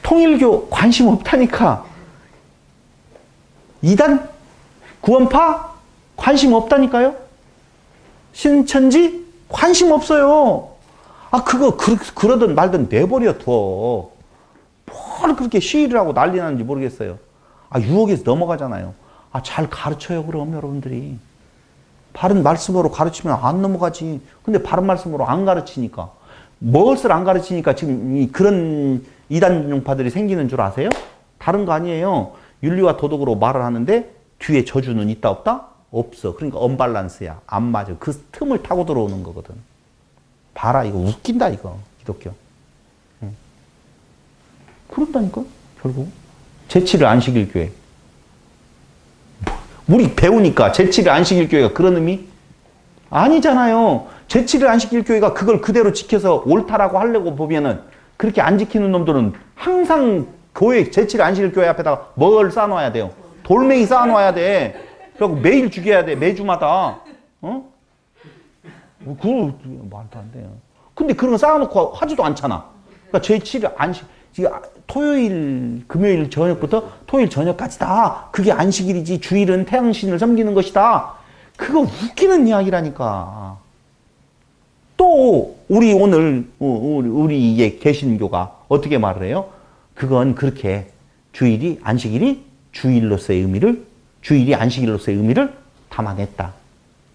Speaker 2: 통일교 관심 없다니까. 이단? 구원파? 관심 없다니까요. 신천지? 관심 없어요. 아, 그러든 말든 내버려 둬. 뭘 그렇게 시위를 하고 난리 나는지 모르겠어요. 아, 유혹에서 넘어가잖아요. 아, 잘 가르쳐요, 그럼 여러분들이. 바른 말씀으로 가르치면 안 넘어가지. 근데 바른 말씀으로 안 가르치니까. 무엇을 안 가르치니까 지금 그런 이단종파들이 생기는 줄 아세요? 다른 거 아니에요. 윤리와 도덕으로 말을 하는데 뒤에 저주는 있다 없다? 없어. 그러니까 언밸런스야. 안 맞아. 그 틈을 타고 들어오는 거거든. 봐라, 이거 웃긴다, 이거. 기독교. 응. 그런다니까, 결국. 제7일 안식일 교회. 우리 배우니까 제7일 안식일 교회가 그런 의미? 아니잖아요. 제7일 안식일 교회가 그걸 그대로 지켜서 옳다라고 하려고 보면은 그렇게 안 지키는 놈들은 항상 교회, 제7일 안식일 교회 앞에다가 뭘 쌓아놔야 돼요? 돌멩이 쌓아놔야 돼. 그리고 매일 죽여야 돼. 매주마다. 어? 그거 말도 안 돼요. 근데 그런 거 쌓아놓고 하지도 않잖아. 그러니까 제7일 안식, 토요일, 금요일 저녁부터 토요일 저녁까지다. 그게 안식일이지. 주일은 태양신을 섬기는 것이다. 그거 웃기는 이야기라니까. 또 우리 오늘 우리 이게 개신교가 어떻게 말을 해요? 그건 그렇게 주일이 안식일이 주일로서의 의미를 주일이 안식일로서의 의미를 담아냈다.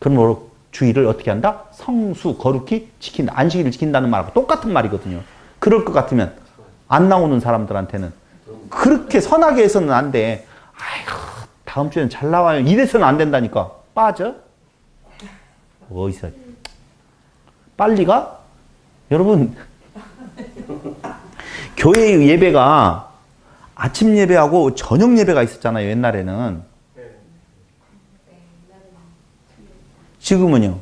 Speaker 2: 그러므로 주일을 어떻게 한다? 성수 거룩히 지킨다. 안식일을 지킨다는 말하고 똑같은 말이거든요. 그럴 것 같으면 안 나오는 사람들한테는 그렇게 선하게 해서는 안 돼. 아이고 다음 주에는 잘 나와요. 이래서는 안 된다니까. 빠져? 어디서 빨리 가? 여러분 교회의 예배가 아침 예배하고 저녁 예배가 있었잖아요. 옛날에는. 지금은요.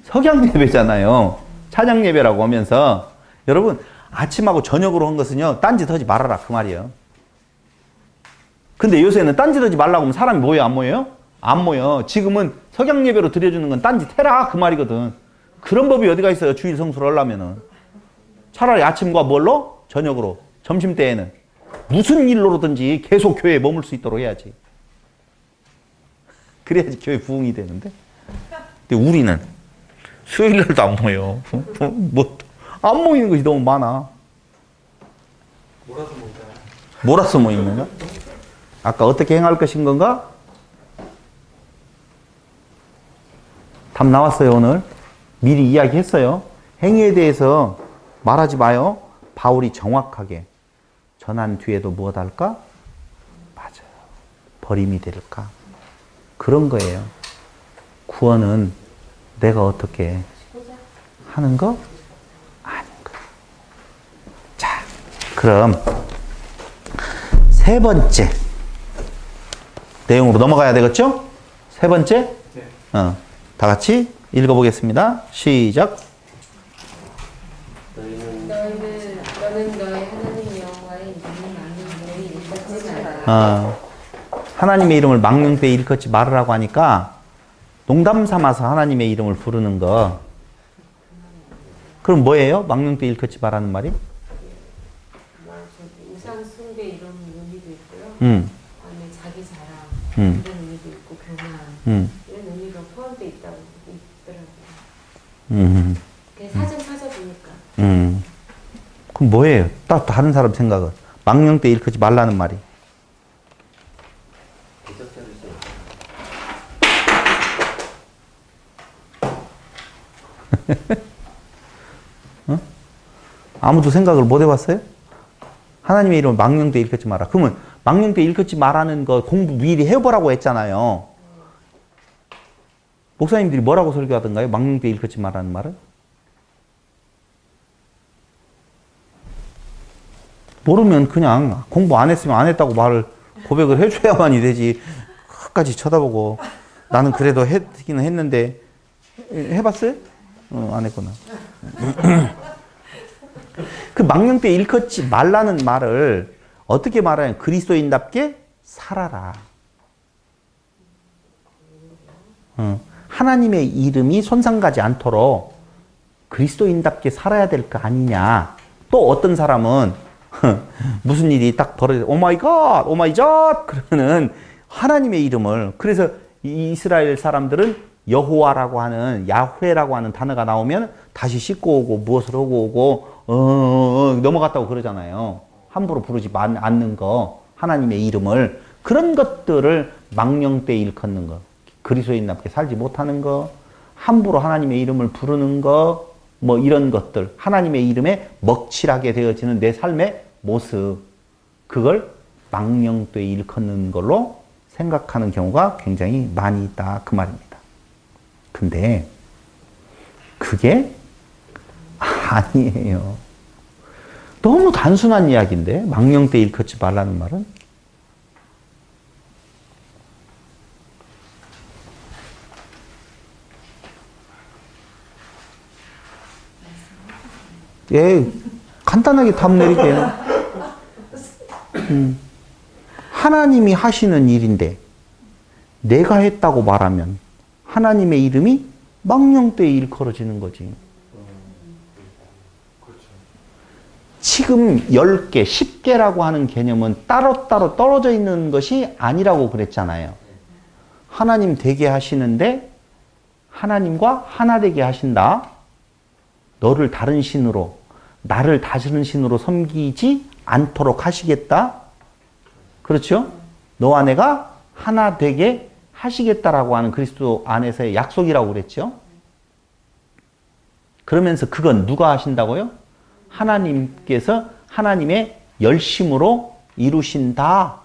Speaker 2: 석양 예배잖아요. 찬양 예배라고 하면서 여러분 아침하고 저녁으로 한 것은요. 딴짓 하지 말아라 그 말이에요. 근데 요새는 딴짓 하지 말라고 하면 사람이 모여 안 모여요? 안 모여. 지금은 석양 예배로 드려주는 건 딴짓 해라 그 말이거든. 그런 법이 어디가 있어요. 주일 성수를 하려면은. 차라리 아침과 뭘로? 저녁으로. 점심때에는. 무슨 일로든지 계속 교회에 머물 수 있도록 해야지. 그래야지 교회 부흥이 되는데. 근데 우리는 수요일날도 안 모여. 뭐, 안 모이는 것이 너무 많아.
Speaker 3: 몰아서 먹자.
Speaker 2: 몰아서 모이는 건가? 아까 어떻게 행할 것인 건가? 답 나왔어요, 오늘. 미리 이야기했어요. 행위에 대해서 말하지 마요. 바울이 정확하게 전한 뒤에도 무엇 할까? 맞아요. 버림이 될까? 그런 거예요. 구원은 내가 어떻게 하는 거? 아닌 거. 자, 그럼 세 번째 내용으로 넘어가야 되겠죠? 세 번째?
Speaker 1: 네.
Speaker 2: 다 같이 읽어보겠습니다. 시작.
Speaker 4: 너는 너의 하나님 여호와의 이름을 망령되이 일컫지 말라.
Speaker 2: 하나님의 이름을 망령되이 일컫지 말으라고 하니까 농담 삼아서 하나님의 이름을 부르는 거. 그럼 뭐예요? 망령되이 일컫지 말라는 말이?
Speaker 4: 우상 숭배 이런 의미도 있고요. 그다음에 자기 자랑 이런 의미도 있고 교만 이런 의미가 포함되어 있다고 있더라고요. 그냥 사전 찾아보니까.
Speaker 2: 그럼 뭐예요? 딱 다른 사람 생각은. 망령되이 일컫지 말라는 말이. 어? 아무도 생각을 못 해봤어요? 하나님의 이름을 망령되이 일컫지 마라. 그러면 망령되이 일컫지 말라는 거 공부 미리 해보라고 했잖아요. 목사님들이 뭐라고 설교하던가요? 망령되이 일컫지 말라는 말은? 모르면 그냥 공부 안 했으면 안 했다고 말을 고백을 해줘야만이 되지. 끝까지 쳐다보고 나는 그래도 했기는 했는데 해봤어요? 안 했구나. 그 망령되이 일컫지 말라는 말을 어떻게 말하냐면 그리스도인답게 살아라. 하나님의 이름이 손상가지 않도록 그리스도인답게 살아야 될 거 아니냐. 또 어떤 사람은 무슨 일이 딱 벌어져 오마이갓 오마이갓 그러면은 하나님의 이름을 그래서 이스라엘 사람들은 여호와라고 하는 야훼라고 하는 단어가 나오면 다시 씻고 오고 무엇을 하고 오고 넘어갔다고 그러잖아요. 함부로 부르지 않는 거 하나님의 이름을 그런 것들을 망령되이 일컫는 거 그리스도인답게 살지 못하는 거 함부로 하나님의 이름을 부르는 거 뭐 이런 것들 하나님의 이름에 먹칠하게 되어지는 내 삶의 모습 그걸 망령되이 일컫는 걸로 생각하는 경우가 굉장히 많이 있다 그 말입니다. 근데 그게 아니에요. 너무 단순한 이야기인데 망령되이 일컫지 말라는 말은 예, 간단하게 답 내릴게요. 하나님이 하시는 일인데 내가 했다고 말하면 하나님의 이름이 망령되이 일컬어지는 거지. 지금 10개, 10개라고 하는 개념은 따로따로 떨어져 있는 것이 아니라고 그랬잖아요. 하나님 되게 하시는데 하나님과 하나 되게 하신다. 너를 다른 신으로, 나를 다른 신으로 섬기지 않도록 하시겠다. 그렇죠? 너와 내가 하나 되게 하시겠다라고 하는 그리스도 안에서의 약속이라고 그랬죠. 그러면서 그건 누가 하신다고요? 하나님께서 하나님의 열심으로 이루신다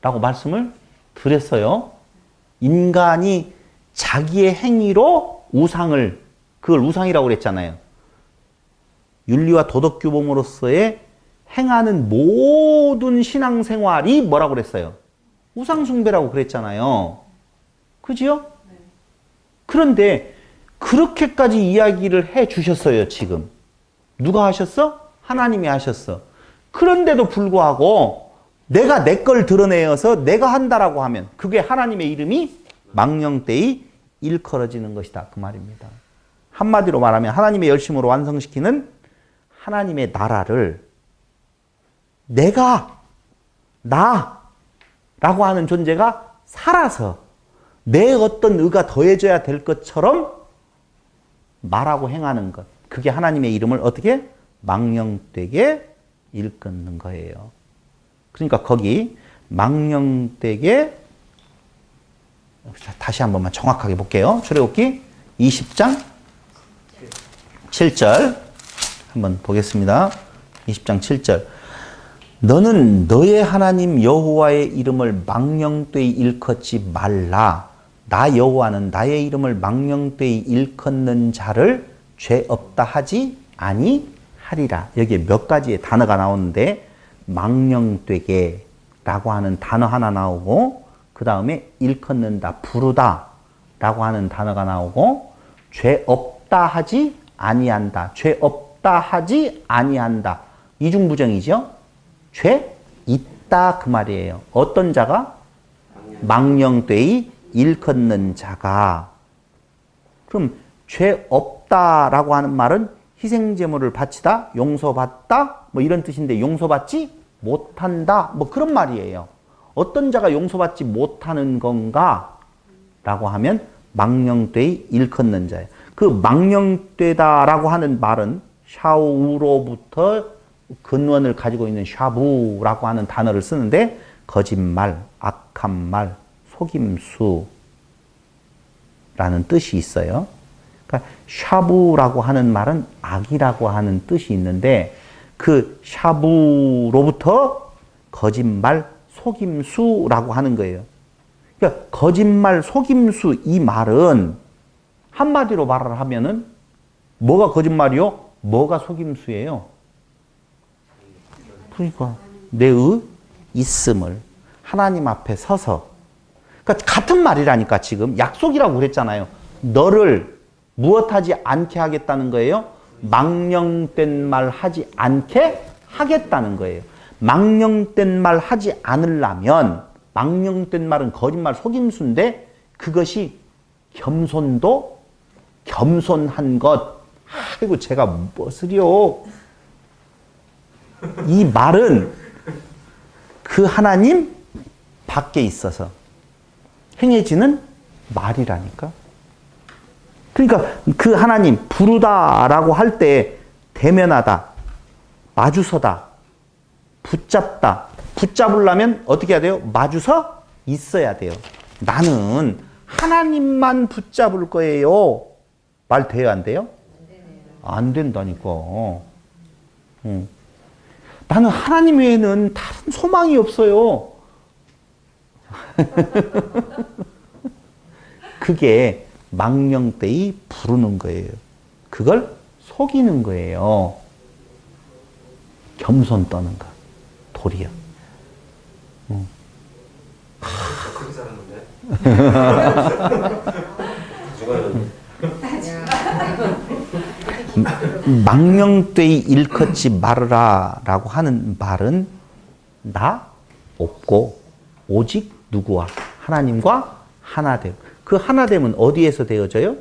Speaker 2: 라고 말씀을 드렸어요. 인간이 자기의 행위로 우상을, 그걸 우상이라고 그랬잖아요. 윤리와 도덕 규범으로서의 행하는 모든 신앙생활이 뭐라고 그랬어요? 우상숭배라고 그랬잖아요. 그지요? 네. 그런데 그렇게까지 이야기를 해 주셨어요, 지금. 누가 하셨어? 하나님이 하셨어. 그런데도 불구하고 내가 내 걸 드러내어서 내가 한다라고 하면 그게 하나님의 이름이 망령되이 일컬어지는 것이다. 그 말입니다. 한마디로 말하면 하나님의 열심으로 완성시키는 하나님의 나라를 내가, 나라고 하는 존재가 살아서 내 어떤 의가 더해져야 될 것처럼 말하고 행하는 것. 그게 하나님의 이름을 어떻게? 망령되게 일컫는 거예요. 그러니까 거기 망령되게, 다시 한 번만 정확하게 볼게요. 출애굽기 20장 7절 한번 보겠습니다. 20장 7절. 너는 너의 하나님 여호와의 이름을 망령되이 일컫지 말라. 나 여호와는 나의 이름을 망령되이 일컫는 자를 죄 없다 하지 아니하리라. 여기에 몇 가지의 단어가 나오는데 망령되게 라고 하는 단어 하나 나오고 그 다음에 일컫는다, 부르다 라고 하는 단어가 나오고 죄 없다 하지 아니한다. 죄 없다 하지 아니한다. 이중부정이죠. 죄 있다 그 말이에요. 어떤 자가? 망령되이 일컫는 자가. 그럼 죄 없다라고 하는 말은 희생제물을 바치다, 용서받다 뭐 이런 뜻인데 용서받지 못한다 뭐 그런 말이에요. 어떤 자가 용서받지 못하는 건가? 라고 하면 망령되이 일컫는 자예요. 그 망령되다라고 하는 말은 샤우로부터 근원을 가지고 있는 샤부라고 하는 단어를 쓰는데 거짓말, 악한 말, 속임수라는 뜻이 있어요. 그러니까 샤부라고 하는 말은 악이라고 하는 뜻이 있는데 그 샤부로부터 거짓말, 속임수라고 하는 거예요. 그러니까 거짓말, 속임수 이 말은 한마디로 말을 하면은 뭐가 거짓말이요? 뭐가 속임수예요? 그러니까 내의 있음을 하나님 앞에 서서 그러니까 같은 말이라니까 지금 약속이라고 그랬잖아요. 너를 무엇하지 않게 하겠다는 거예요? 망령된 말 하지 않게 하겠다는 거예요. 망령된 말 하지 않으려면 망령된 말은 거짓말 속임수인데 그것이 겸손도 겸손한 것. 아이고 제가 무엇을요? 이 말은 그 하나님 밖에 있어서 행해지는 말이라니까. 그러니까 그 하나님 부르다라고 할 때 대면하다, 마주서다, 붙잡다. 붙잡으려면 어떻게 해야 돼요? 마주서 있어야 돼요. 나는 하나님만 붙잡을 거예요. 말 돼요, 안 돼요? 안 된다니까. 나는 하나님 외에는 다른 소망이 없어요. 그게 망령되이 부르는 거예요. 그걸 속이는 거예요. 겸손 떠는 거. 도리어.
Speaker 3: 그렇게 살았는데?
Speaker 2: 망령되이 일컫지 말으라 라고 하는 말은 나 없고 오직 누구와? 하나님과 하나됨. 그 하나됨은 어디에서 되어져요?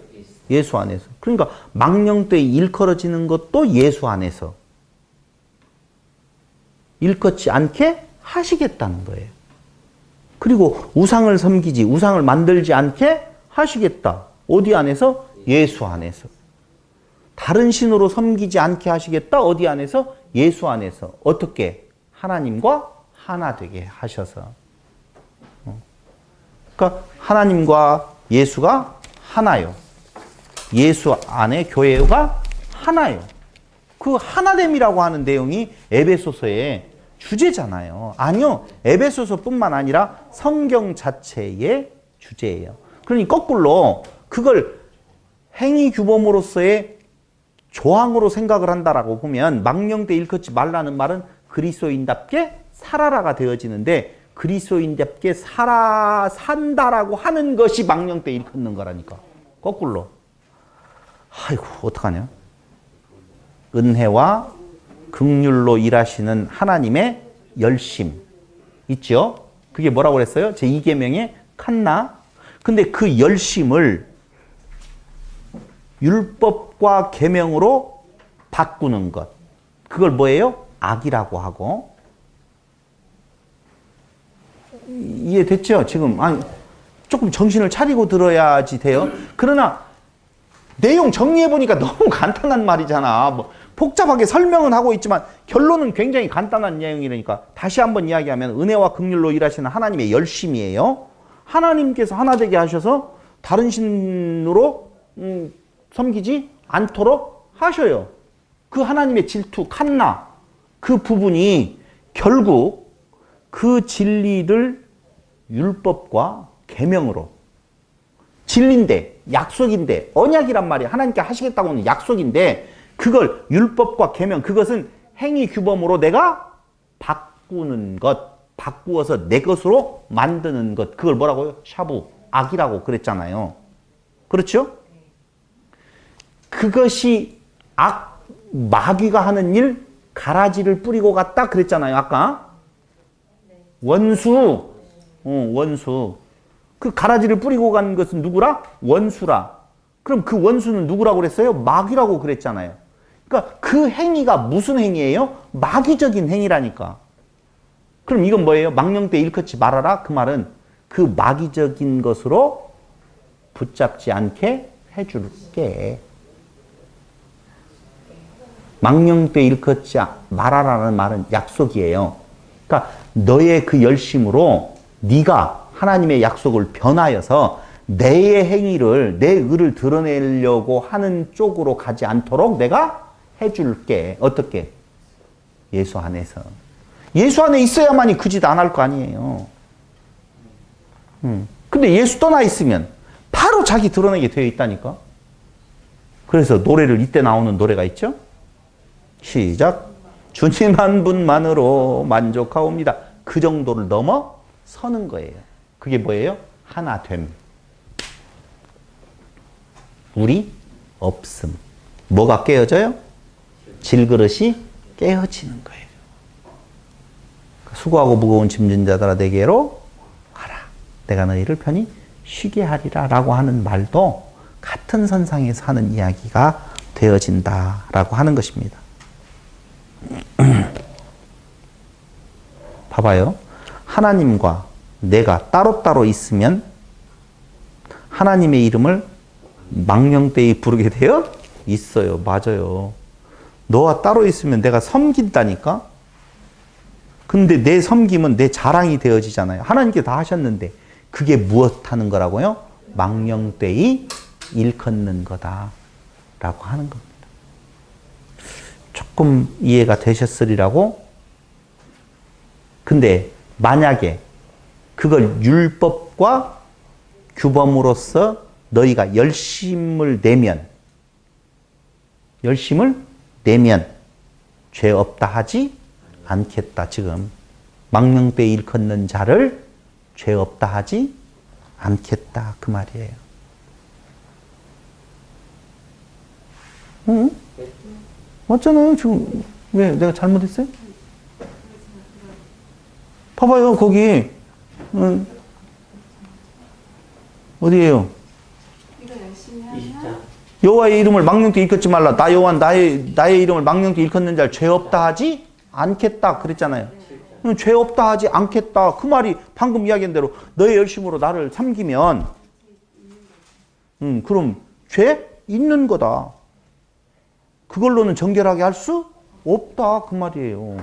Speaker 2: 예수 안에서. 그러니까 망령되이 일컬어지는 것도 예수 안에서. 일컫지 않게 하시겠다는 거예요. 그리고 우상을 섬기지, 우상을 만들지 않게 하시겠다. 어디 안에서? 예수 안에서. 다른 신으로 섬기지 않게 하시겠다. 어디 안에서? 예수 안에서. 어떻게? 하나님과 하나 되게 하셔서. 그러니까 하나님과 예수가 하나요. 예수 안에 교회가 하나요. 그 하나됨이라고 하는 내용이 에베소서의 주제잖아요. 아니요. 에베소서뿐만 아니라 성경 자체의 주제예요. 그러니 거꾸로 그걸 행위 규범으로서의 조항으로 생각을 한다라고 보면 망령되 일컫지 말라는 말은 그리스도인답게 살아라가 되어지는데 그리스도인답게 산다라고 하는 것이 망령되 일컫는 거라니까. 거꾸로. 아이고 어떡하냐. 은혜와 긍휼로 일하시는 하나님의 열심 있죠? 그게 뭐라고 그랬어요? 제2계명의 칸나. 근데 그 열심을 율법과 계명으로 바꾸는 것. 그걸 뭐예요? 악이라고 하고. 이해됐죠? 지금 아니 조금 정신을 차리고 들어야지 돼요. 그러나 내용 정리해 보니까 너무 간단한 말이잖아. 뭐 복잡하게 설명은 하고 있지만 결론은 굉장히 간단한 내용이라니까. 다시 한번 이야기하면 은혜와 긍휼로 일하시는 하나님의 열심이에요. 하나님께서 하나 되게 하셔서 다른 신으로 섬기지 않도록 하셔요. 그 하나님의 질투, 칸나 그 부분이 결국 그 진리를 율법과 계명으로 진리인데 약속인데 언약이란 말이 하나님께 하시겠다고 하는 약속인데 그걸 율법과 계명 그것은 행위 규범으로 내가 바꾸는 것 바꾸어서 내 것으로 만드는 것 그걸 뭐라고요? 샤부 악이라고 그랬잖아요. 그렇죠? 그것이 악 마귀가 하는 일 가라지를 뿌리고 갔다 그랬잖아요. 아까 원수 원수 그 가라지를 뿌리고 간 것은 누구라? 원수라. 그럼 그 원수는 누구라고 그랬어요? 마귀라고 그랬잖아요. 그러니까 그 행위가 무슨 행위예요? 마귀적인 행위라니까. 그럼 이건 뭐예요? 망령되 일컫지 말아라. 그 말은 그 마귀적인 것으로 붙잡지 않게 해줄게. 망령되 일컫지 말아라는 말은 약속이에요. 그러니까 너의 그 열심으로 네가 하나님의 약속을 변하여서 내 행위를 내 의를 드러내려고 하는 쪽으로 가지 않도록 내가 해줄게. 어떻게? 예수 안에서. 예수 안에 있어야만이 그 짓 안 할 거 아니에요. 근데 예수 떠나 있으면 바로 자기 드러내게 되어 있다니까. 그래서 노래를 이때 나오는 노래가 있죠. 시작. 주님 한 분만으로 만족하옵니다. 그 정도를 넘어 서는 거예요. 그게 뭐예요? 하나됨. 우리 없음. 뭐가 깨어져요? 질그릇이 깨어지는 거예요. 수고하고 무거운 짐진 자들아 내게로 와라. 내가 너희를 편히 쉬게 하리라 라고 하는 말도 같은 선상에서 하는 이야기가 되어진다라고 하는 것입니다. 봐봐요. 하나님과 내가 따로따로 있으면 하나님의 이름을 망령되이 부르게 되어 있어요. 맞아요. 너와 따로 있으면 내가 섬긴다니까? 근데 내 섬김은 내 자랑이 되어지잖아요. 하나님께 다 하셨는데 그게 무엇 하는 거라고요? 망령되이 일컫는 거다 라고 하는 겁니다. 조금 이해가 되셨으리라고? 근데 만약에 그걸 율법과 규범으로서 너희가 열심을 내면 죄 없다 하지 않겠다. 지금 망령되이 일컫는 자를 죄 없다 하지 않겠다. 그 말이에요. 응? 맞잖아요. 지금 왜 내가 잘못했어요? 봐봐요. 거기 어디에요? 여호와의 이름을 망령되이 일컫지 말라. 나 여호와 나의 이름을 망령되이 일컫는 자를 죄 없다 하지 않겠다 그랬잖아요. 죄 없다 하지 않겠다. 그 말이 방금 이야기한 대로 너의 열심으로 나를 섬기면 그럼 죄 있는 거다. 그걸로는 정결하게 할 수 없다 그 말이에요.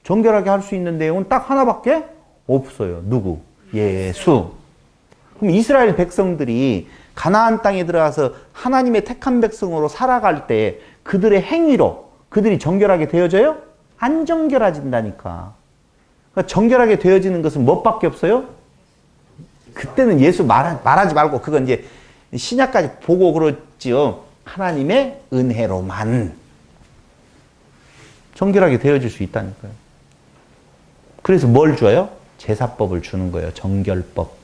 Speaker 2: 정결하게 할 수 있는 내용은 딱 하나밖에 없어요. 누구? 예수. 그럼 이스라엘 백성들이 가나안 땅에 들어가서 하나님의 택한 백성으로 살아갈 때 그들의 행위로 그들이 정결하게 되어져요? 안 정결해진다니까. 그러니까 정결하게 되어지는 것은 뭐밖에 없어요? 그때는 예수 말하지 말고 그건 이제 신약까지 보고 그렇지요. 하나님의 은혜로만 정결하게 되어질 수 있다니까요. 그래서 뭘 줘요? 제사법을 주는 거예요. 정결법.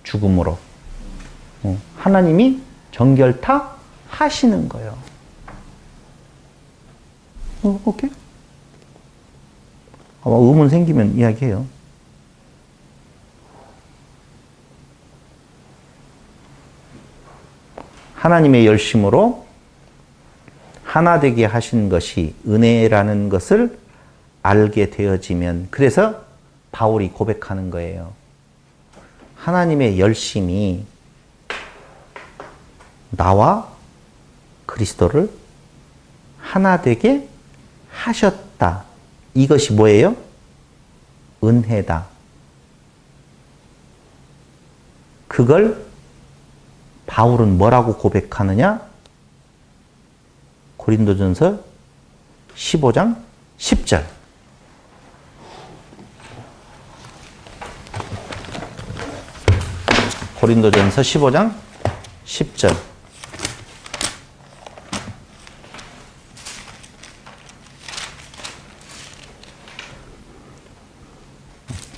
Speaker 2: 죽음으로. 하나님이 정결타 하시는 거예요. 오케이? 아마 의문 생기면 이야기해요. 하나님의 열심으로 하나 되게 하신 것이 은혜라는 것을 알게 되어지면, 그래서 바울이 고백하는 거예요. 하나님의 열심이 나와 그리스도를 하나 되게 하셨다. 이것이 뭐예요? 은혜다. 그걸 바울은 뭐라고 고백하느냐? 고린도전서 15장 10절. 고린도전서 15장 10절.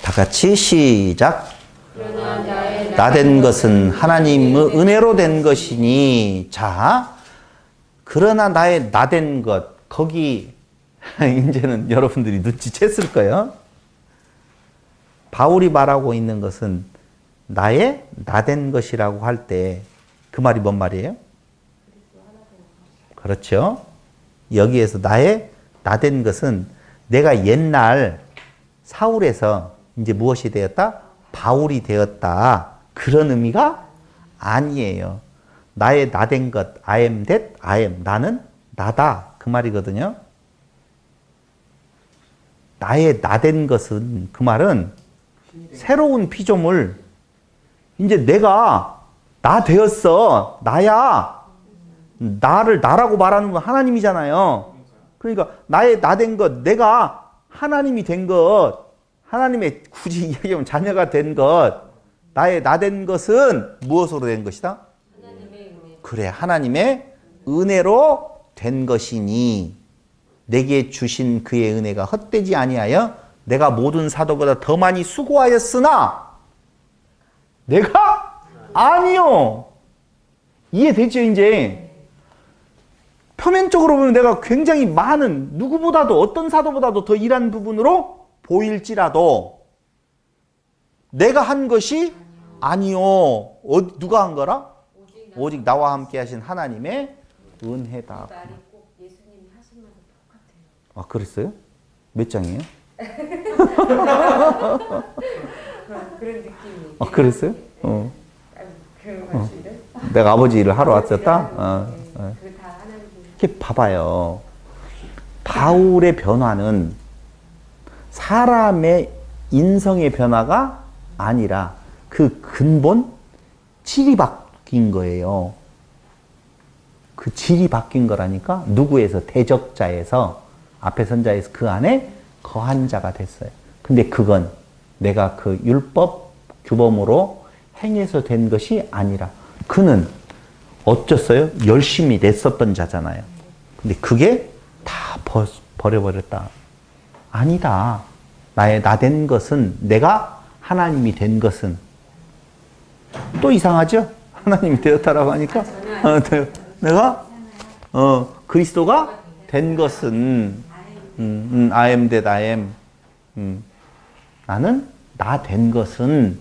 Speaker 2: 다 같이 시작. 나 된 것은 하나님의 은혜로 된 것이니. 자, 그러나 나의 나 된 것, 거기 이제는 여러분들이 눈치챘을 거예요. 바울이 말하고 있는 것은 나의 나 된 것이라고 할 때 그 말이 뭔 말이에요? 그렇죠. 여기에서 나의 나 된 것은 내가 옛날 사울에서 이제 무엇이 되었다? 바울이 되었다. 그런 의미가 아니에요. 나의 나 된 것, I am that, I am. 나는 나다. 그 말이거든요. 나의 나 된 것은, 그 말은 새로운 피조물. 이제 내가 나 되었어. 나야. 나를 나라고 말하는 건 하나님이잖아요. 그러니까 나의 나 된 것, 내가 하나님이 된 것, 하나님의 굳이 이야기하면 자녀가 된 것, 나의 나 된 것은 무엇으로 된 것이다? 하나님의 은혜. 그래, 하나님의 은혜로 된 것이니 내게 주신 그의 은혜가 헛되지 아니하여 내가 모든 사도보다 더 많이 수고하였으나 내가 아니요. 이해되죠 이제? 표면적으로 보면 내가 굉장히 많은, 누구보다도 어떤 사도보다도 더 일한 부분으로 보일지라도 내가 한 것이 아니요. 누가 한 거라? 오직 나와 함께 하신 하나님의 은혜다.
Speaker 4: 이 말이 꼭 예수님이 하신 말과 똑같아요.
Speaker 2: 아, 그랬어요? 몇 장이에요?
Speaker 4: 그런 느낌이.
Speaker 2: 아, 그랬어요?
Speaker 4: 그 말씀들.
Speaker 2: 내가 아버지 일을 하러 왔었다?
Speaker 4: 그 다 하나님.
Speaker 2: 이렇게 봐봐요. 바울의 변화는 사람의 인성의 변화가 아니라 그 근본 질이 바뀐 거예요. 그 질이 바뀐 거라니까. 누구에서? 대적자에서, 앞에 선자에서 그 안에 거한 자가 됐어요. 근데 그건 내가 그 율법 규범으로 행해서 된 것이 아니라 그는 어쩌어요? 열심히 냈었던 자잖아요. 근데 그게 다 버려버렸다. 아니다. 나의 나 된 것은, 내가 하나님이 된 것은. 또 이상하죠? 하나님이 되었다라고 하니까 내가 그리스도가 된 것은 I am that I am. 나는 나 된 것은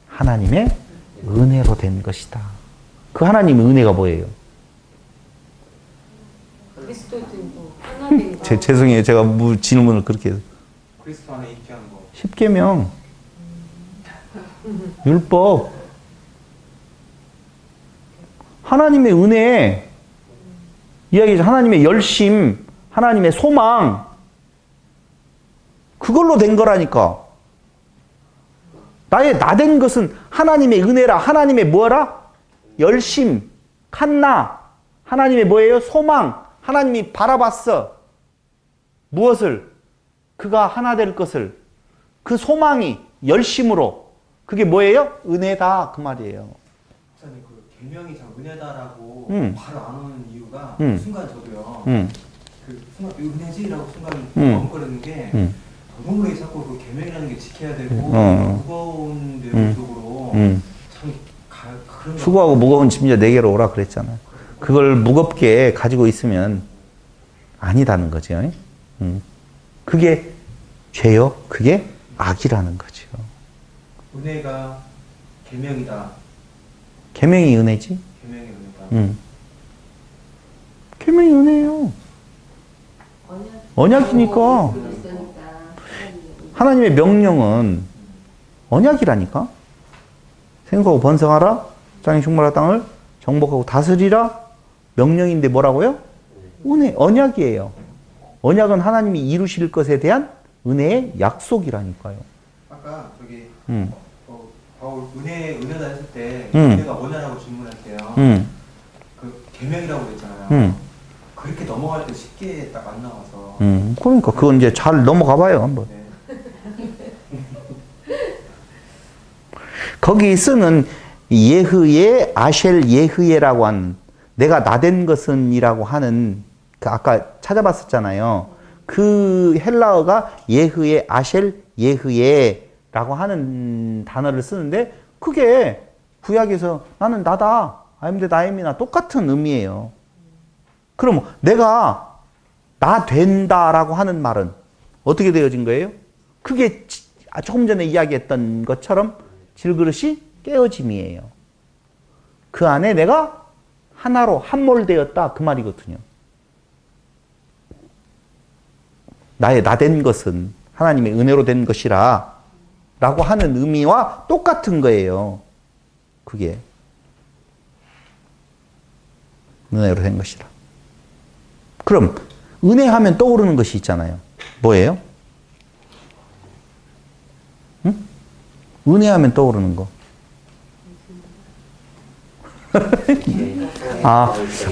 Speaker 2: 하나님의 은혜로 된 것이다. 그 하나님의 은혜가 뭐예요?
Speaker 4: 그리스도 된 하나 된 거.
Speaker 2: 죄송해요. 제가 질문을 그렇게 해서.
Speaker 3: 그리스도 안에 있게 하는 거.
Speaker 2: 10계명. 율법. 하나님의 은혜, 이야기죠. 하나님의 열심, 하나님의 소망, 그걸로 된 거라니까. 나의 나된 것은 하나님의 은혜라. 하나님의 뭐라? 열심, 칸나. 하나님의 뭐예요? 소망. 하나님이 바라봤어. 무엇을? 그가 하나 될 것을. 그 소망이 열심으로. 그게 뭐예요? 은혜다. 그 말이에요.
Speaker 3: 목사님, 그 계명이 참 은혜다라고 바로 안 오는 이유가 순간 저도요. 그 순간 은혜지라고 순간 멈거리는 게 너무 왜 자꾸 그 계명이라는 게 지켜야 되고 무거운 내용 쪽으로 참 그런
Speaker 2: 수고하고 무거운 짐 이제 내게로 오라 그랬잖아요. 그걸 무겁게 가지고 있으면 아니다는 거죠. 그게 죄요. 그게 악이라는 거죠.
Speaker 3: 은혜가 계명이다.
Speaker 2: 계명이 은혜지?
Speaker 3: 계명이 은혜다.
Speaker 2: 계명이 은혜예요. 언약이니까. 하나님의 명령은 언약이라니까. 생육하고 번성하라. 땅에 충만한 땅을 정복하고 다스리라. 명령인데 뭐라고요? 은혜, 언약이에요. 언약은 하나님이 이루실 것에 대한 은혜의 약속이라니까요.
Speaker 3: 아까 저기 바울 은혜다 했을 때 은혜가 뭐냐라고 질문할 때요. 그 계명이라고 그랬잖아요. 그렇게 넘어갈 때 쉽게 딱 안 나와서.
Speaker 2: 그러니까 그건 이제 잘 넘어가 봐요 한번.
Speaker 3: 네.
Speaker 2: 거기 쓰는 예흐예, 아셸 예흐예라고 한 내가 나된 것은이라고 하는 그 아까 찾아봤었잖아요. 그 헬라어가 예흐예, 아셸 예흐예라고 하는 단어를 쓰는데 그게 구약에서 나는 나다, I'm that I am이나 똑같은 의미예요. 그럼 내가 나 된다라고 하는 말은 어떻게 되어진 거예요? 그게 조금 전에 이야기했던 것처럼 질그릇이 깨어짐이에요. 그 안에 내가 하나로 함몰되었다 그 말이거든요. 나의 나된 것은 하나님의 은혜로 된 것이라 라고 하는 의미와 똑같은 거예요. 그게 은혜로 된 것이라. 그럼 은혜하면 떠오르는 것이 있잖아요. 뭐예요? 응? 은혜하면 떠오르는 거.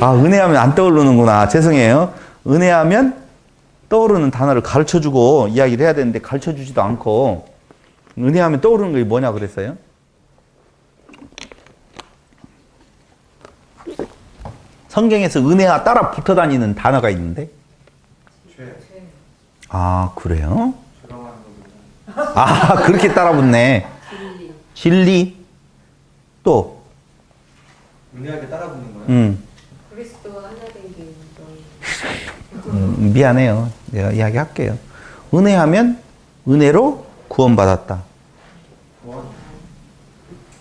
Speaker 2: 은혜하면 안 떠오르는구나. 죄송해요. 은혜하면 떠오르는 단어를 가르쳐주고 이야기를 해야 되는데 가르쳐주지도 않고 은혜하면 떠오르는 게 뭐냐 그랬어요? 성경에서 은혜와 따라 붙어 다니는 단어가 있는데?
Speaker 3: 죄.
Speaker 2: 아, 그래요?
Speaker 3: 죄방하는 거죠.
Speaker 2: 그렇게 따라 붙네. 진리. 또?
Speaker 3: 은혜하게 따라 붙는 거예요?
Speaker 4: 그리스도와 하나 된 게
Speaker 2: 미안해요. 내가 이야기할게요. 은혜하면 은혜로 구원받았다.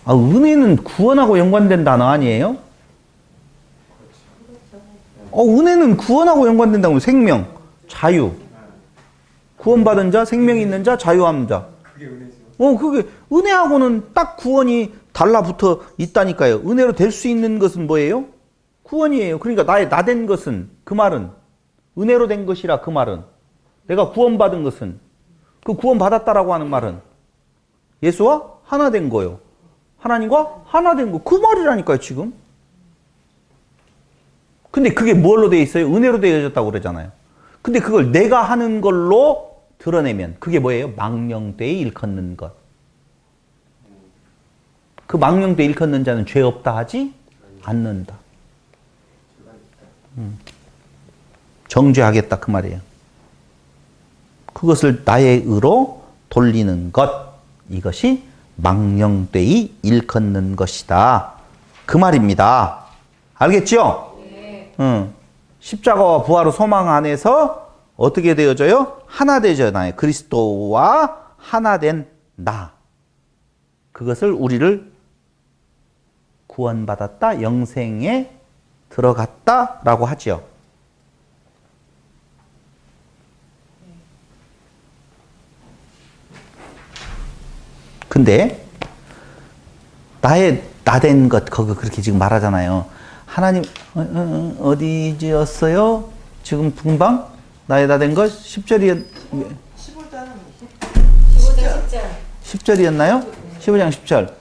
Speaker 2: 은혜는 구원하고 연관된 단어 아니에요? 은혜는 구원하고 연관된다고. 생명, 자유. 구원받은 자, 생명이 있는 자, 자유한 자.
Speaker 3: 그게 은혜죠.
Speaker 2: 그게 은혜하고는 딱 구원이 달라붙어 있다니까요. 은혜로 될 수 있는 것은 뭐예요? 구원이에요. 그러니까 나의 나된 것은, 그 말은 은혜로 된 것이라. 그 말은 내가 구원받은 것은, 그 구원받았다라고 하는 말은 예수와 하나 된 거요. 하나님과 하나 된 거. 그 말이라니까요 지금. 근데 그게 뭘로 되어 있어요? 은혜로 되어졌다고 그러잖아요. 근데 그걸 내가 하는 걸로 드러내면 그게 뭐예요? 망령되이 일컫는 것. 그 망령되이 일컫는 자는 죄 없다 하지 않는다. 정죄하겠다 그 말이에요. 그것을 나의 의로 돌리는 것. 이것이 망령되이 일컫는 것이다. 그 말입니다. 알겠죠? 십자가와 부활의 소망 안에서 어떻게 되어져요? 하나 되잖아요. 그리스도와 하나 된 나. 그것을 우리를 구원받았다, 영생에 들어갔다라고 하죠. 근데 나의 나된 것, 거기 그렇게 지금 말하잖아요. 하나님 어디지였어요? 지금 금방 나에 다 된 것 10절이
Speaker 4: 15장 10절
Speaker 2: 10절이었나요? 15장 10절.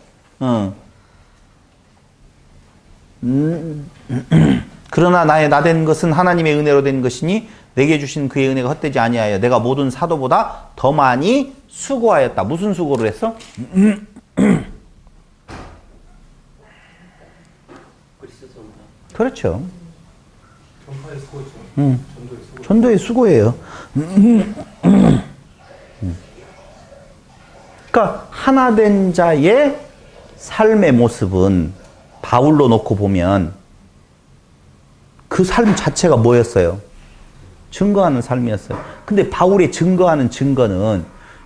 Speaker 2: 그러나 나의 나된 것은 하나님의 은혜로 된 것이니 내게 주신 그의 은혜가 헛되지 아니하여 내가 모든 사도보다 더 많이 수고하였다. 무슨 수고를 했어? 그렇죠.
Speaker 1: 전파의 수고죠.
Speaker 2: 전도의 수고예요. 그러니까 하나 된 자의 삶의 모습은 바울로 놓고 보면 그 삶 자체가 뭐였어요? 증거하는 삶이었어요. 근데 바울의 증거하는 증거는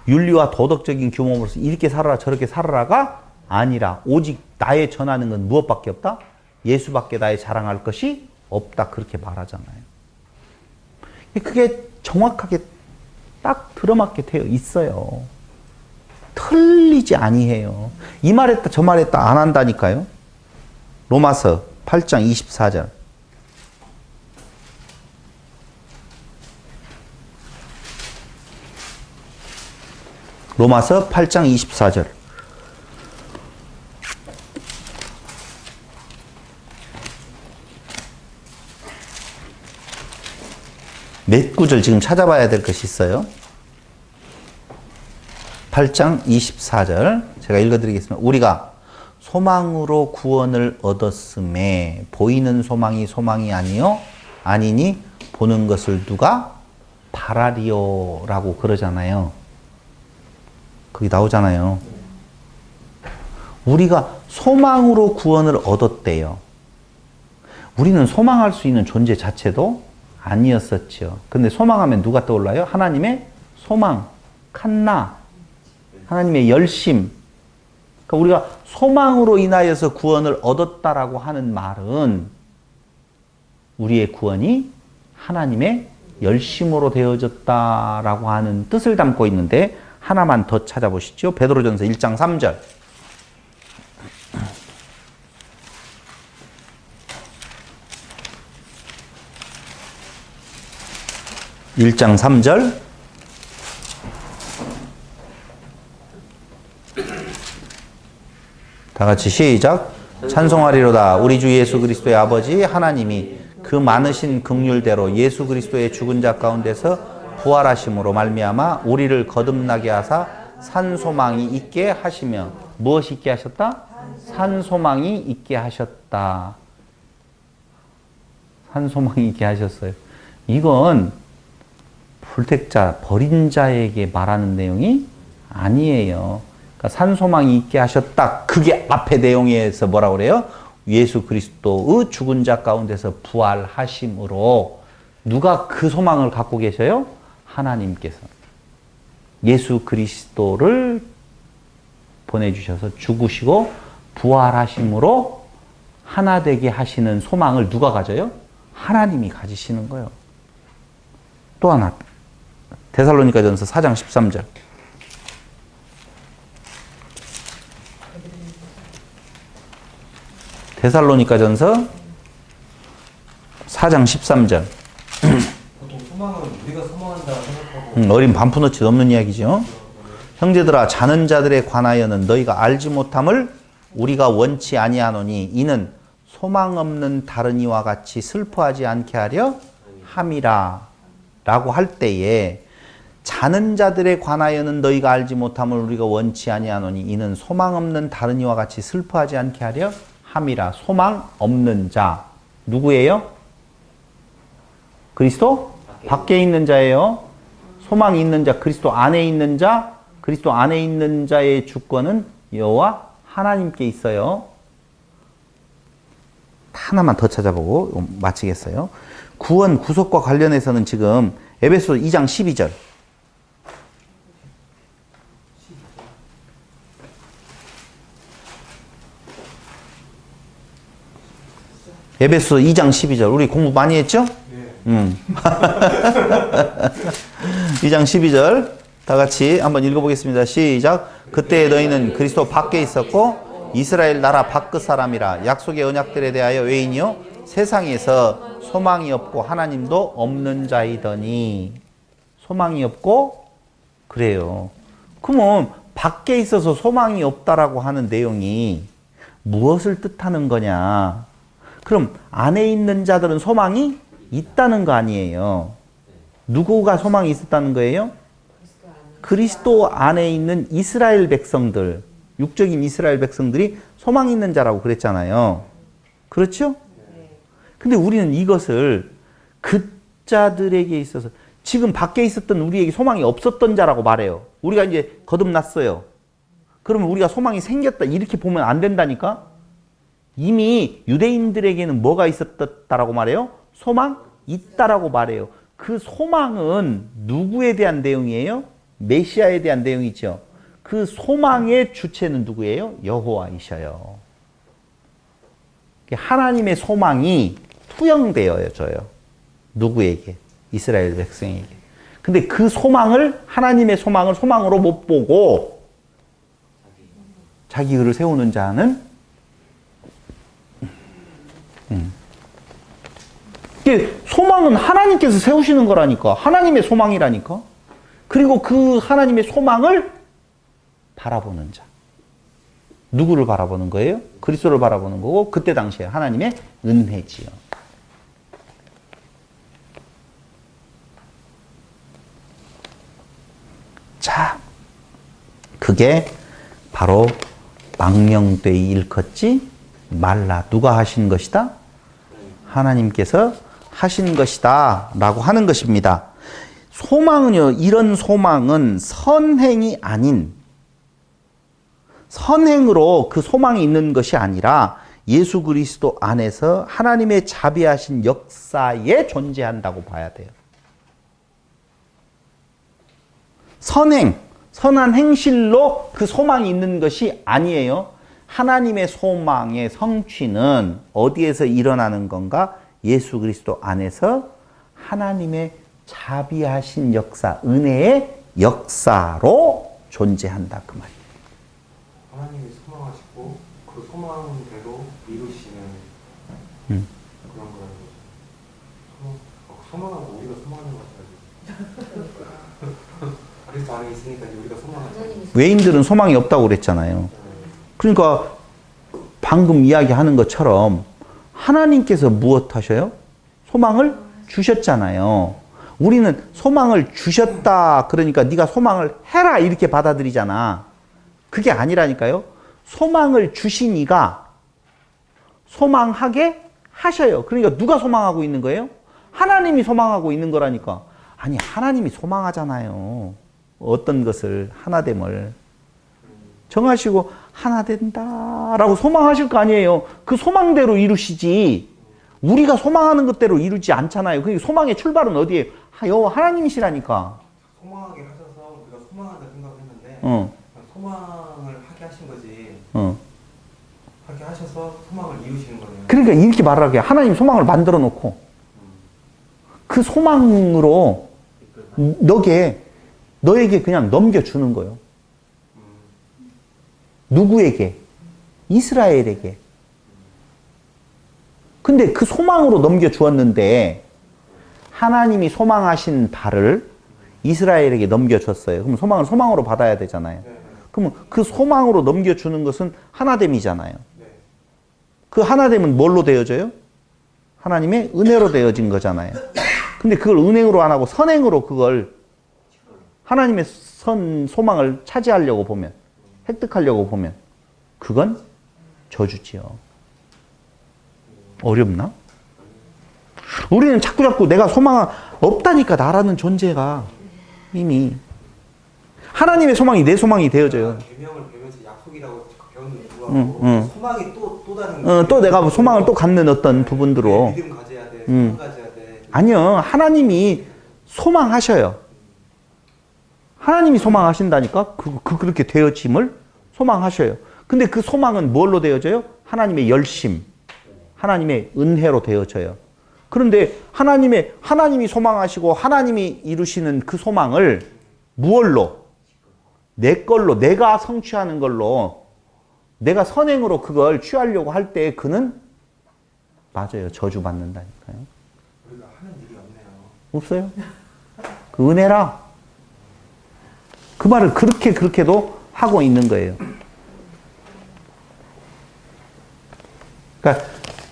Speaker 2: 윤리와 도덕적인 규모로서 이렇게 살아라 저렇게 살아라가 아니라 오직 나의 전하는 건 무엇밖에 없다? 예수밖에 나의 자랑할 것이 없다. 그렇게 말하잖아요. 그게 정확하게 딱 들어맞게 되어 있어요. 틀리지 아니해요. 이 말했다 저 말했다 안 한다니까요. 로마서 8장 24절. 로마서 8장 24절. 몇 구절 지금 찾아봐야 될 것이 있어요. 8장 24절 제가 읽어드리겠습니다. 우리가 소망으로 구원을 얻었음에 보이는 소망이 소망이 아니니 보는 것을 누가 바라리요 라고 그러잖아요. 거기 나오잖아요. 우리가 소망으로 구원을 얻었대요. 우리는 소망할 수 있는 존재 자체도 아니었었죠. 근데 소망하면 누가 떠올라요? 하나님의 소망, 칸나, 하나님의 열심. 그러니까 우리가 소망으로 인하여서 구원을 얻었다라고 하는 말은 우리의 구원이 하나님의 열심으로 되어졌다라고 하는 뜻을 담고 있는데 하나만 더 찾아보시죠. 베드로전서 1장 3절. 1장 3절. 다 같이 시작. 찬송하리로다. 우리 주 예수 그리스도의 아버지 하나님이 그 많으신 긍휼대로 예수 그리스도의 죽은 자 가운데서 부활하심으로 말미암아 우리를 거듭나게 하사 산소망이 있게 하시며 무엇이 있게 하셨다? 산소망이 있게 하셨다. 산소망이 있게 하셨어요. 이건 불택자, 버린 자에게 말하는 내용이 아니에요. 그러니까 산소망이 있게 하셨다. 그게 앞에 내용에서 뭐라고 그래요? 예수 그리스도의 죽은 자 가운데서 부활하심으로 누가 그 소망을 갖고 계셔요? 하나님께서. 예수 그리스도를 보내주셔서 죽으시고 부활하심으로 하나 되게 하시는 소망을 누가 가져요? 하나님이 가지시는 거예요. 또 하나. 데살로니가전서 4장 13절. 데살로니가전서 4장 13절.
Speaker 3: 보통 소망은 우리가 소망한다 생각하고
Speaker 2: 어린 반푼어치 넘는 이야기죠. 형제들아 자는 자들에 관하여는 너희가 알지 못함을 우리가 원치 아니하노니 이는 소망 없는 다른 이와 같이 슬퍼하지 않게 하려 함이라 라고 할 때에 자는 자들에 관하여는 너희가 알지 못함을 우리가 원치 아니하노니 이는 소망 없는 다른 이와 같이 슬퍼하지 않게 하려 함이라. 소망 없는 자 누구예요? 그리스도 밖에 있는 자예요. 소망이 있는 자, 그리스도 안에 있는 자, 그리스도 안에 있는 자의 주권은 여호와 하나님께 있어요. 하나만 더 찾아보고 마치겠어요. 구원, 구속과 관련해서는 지금 에베소 2장 12절. 에베소 2장 12절. 우리 공부 많이 했죠? 네. 2장 12절. 다 같이 한번 읽어보겠습니다. 시작. 그때 너희는 그리스도 밖에 있었고 이스라엘 나라 밖의 사람이라 약속의 언약들에 대하여 외인이요 세상에서 소망이 없고 하나님도 없는 자이더니. 소망이 없고 그래요. 그러면 밖에 있어서 소망이 없다라고 하는 내용이 무엇을 뜻하는 거냐? 그럼 안에 있는 자들은 소망이 있다는 거 아니에요. 누구가 소망이 있었다는 거예요? 그리스도 안에 있는 이스라엘 백성들, 육적인 이스라엘 백성들이 소망 있는 자라고 그랬잖아요. 그렇죠? 근데 우리는 이것을 그 자들에게 있어서 지금 밖에 있었던 우리에게 소망이 없었던 자라고 말해요. 우리가 이제 거듭났어요. 그러면 우리가 소망이 생겼다 이렇게 보면 안 된다니까? 이미 유대인들에게는 뭐가 있었다라고 말해요? 소망 있다라고 말해요. 그 소망은 누구에 대한 내용이에요? 메시아에 대한 내용이죠. 그 소망의 주체는 누구예요? 여호와이셔요. 하나님의 소망이 투영되어져요. 누구에게? 이스라엘 백성에게. 근데 그 소망을, 하나님의 소망을 소망으로 못 보고 자기 의를 세우는 자는 소망은 하나님께서 세우시는 거라니까. 하나님의 소망이라니까. 그리고 그 하나님의 소망을 바라보는 자. 누구를 바라보는 거예요? 그리스도를 바라보는 거고, 그때 당시에 하나님의 은혜지요. 자, 그게 바로 망령되이 일컫지 말라. 누가 하신 것이다? 하나님께서 하신 것이다 라고 하는 것입니다. 소망은요, 이런 소망은 선행이 아닌, 선행으로 그 소망이 있는 것이 아니라 예수 그리스도 안에서 하나님의 자비하신 역사에 존재한다고 봐야 돼요. 선행, 선한 행실로 그 소망이 있는 것이 아니에요. 하나님의 소망의 성취는 어디에서 일어나는 건가? 예수 그리스도 안에서 하나님의 자비하신 역사, 은혜의 역사로 존재한다 그 말이에요.
Speaker 3: 하나님이 소망하시고 그 소망대로 이루시는 그런 거라는 거죠. 소망하고 우리가 소망하는 거죠. 그리스도 안에 있으니까 우리가 소망하잖아요.
Speaker 2: 외인들은 소망이 없다고 그랬잖아요. 그러니까 방금 이야기하는 것처럼 하나님께서 무엇 하셔요? 소망을 주셨잖아요. 우리는 소망을 주셨다 그러니까 네가 소망을 해라 이렇게 받아들이잖아. 그게 아니라니까요. 소망을 주신 이가 소망하게 하셔요. 그러니까 누가 소망하고 있는 거예요? 하나님이 소망하고 있는 거라니까. 아니, 하나님이 소망하잖아요. 어떤 것을, 하나됨을 정하시고 하나 된다라고 소망하실 거 아니에요. 그 소망대로 이루시지 우리가 소망하는 것대로 이루지 않잖아요. 그 소망의 출발은 어디에요? 하나님이시라니까.
Speaker 3: 소망하게 하셔서 우리가 소망한다 생각했는데 소망을 하게 하신 거지. 하게 하셔서 소망을 이루시는 거예요.
Speaker 2: 그러니까 이렇게 말하게 하나님 소망을 만들어 놓고 그 소망으로 너에게 그냥 넘겨주는 거예요. 누구에게? 이스라엘에게. 근데 그 소망으로 넘겨주었는데 하나님이 소망하신 바를 이스라엘에게 넘겨줬어요. 그럼 소망을 소망으로 받아야 되잖아요. 그러면 그 소망으로 넘겨주는 것은 하나됨이잖아요. 그 하나됨은 뭘로 되어져요? 하나님의 은혜로 되어진 거잖아요. 근데 그걸 은행으로 안 하고 선행으로 그걸 하나님의 소망을 차지하려고 보면, 획득하려고 보면 그건 저주지요. 어렵나? 우리는 자꾸 내가 소망 없다니까. 나라는 존재가 이미 하나님의 소망이 내 소망이 되어져요.
Speaker 3: 계명을 배우면서 약속이라고 배우는 불구하고 소망이 또 다른
Speaker 2: 또 내가 소망을 또 갖는 어떤 부분들로
Speaker 3: 믿음 가져야 돼, 소망 가져야 돼.
Speaker 2: 아니요. 하나님이 소망하셔요. 하나님이 소망하신다니까. 그렇게 되어짐을 소망하셔요. 근데 그 소망은 뭘로 되어져요? 하나님의 열심, 하나님의 은혜로 되어져요. 그런데 하나님이 소망하시고 하나님이 이루시는 그 소망을 무얼로? 내 걸로, 내가 성취하는 걸로, 내가 선행으로 그걸 취하려고 할 때 그는 맞아요. 저주받는다니까요.
Speaker 3: 우리가 하는 일이 없네요.
Speaker 2: 없어요. 그 은혜라. 그 말을 그렇게도 하고 있는 거예요. 그러니까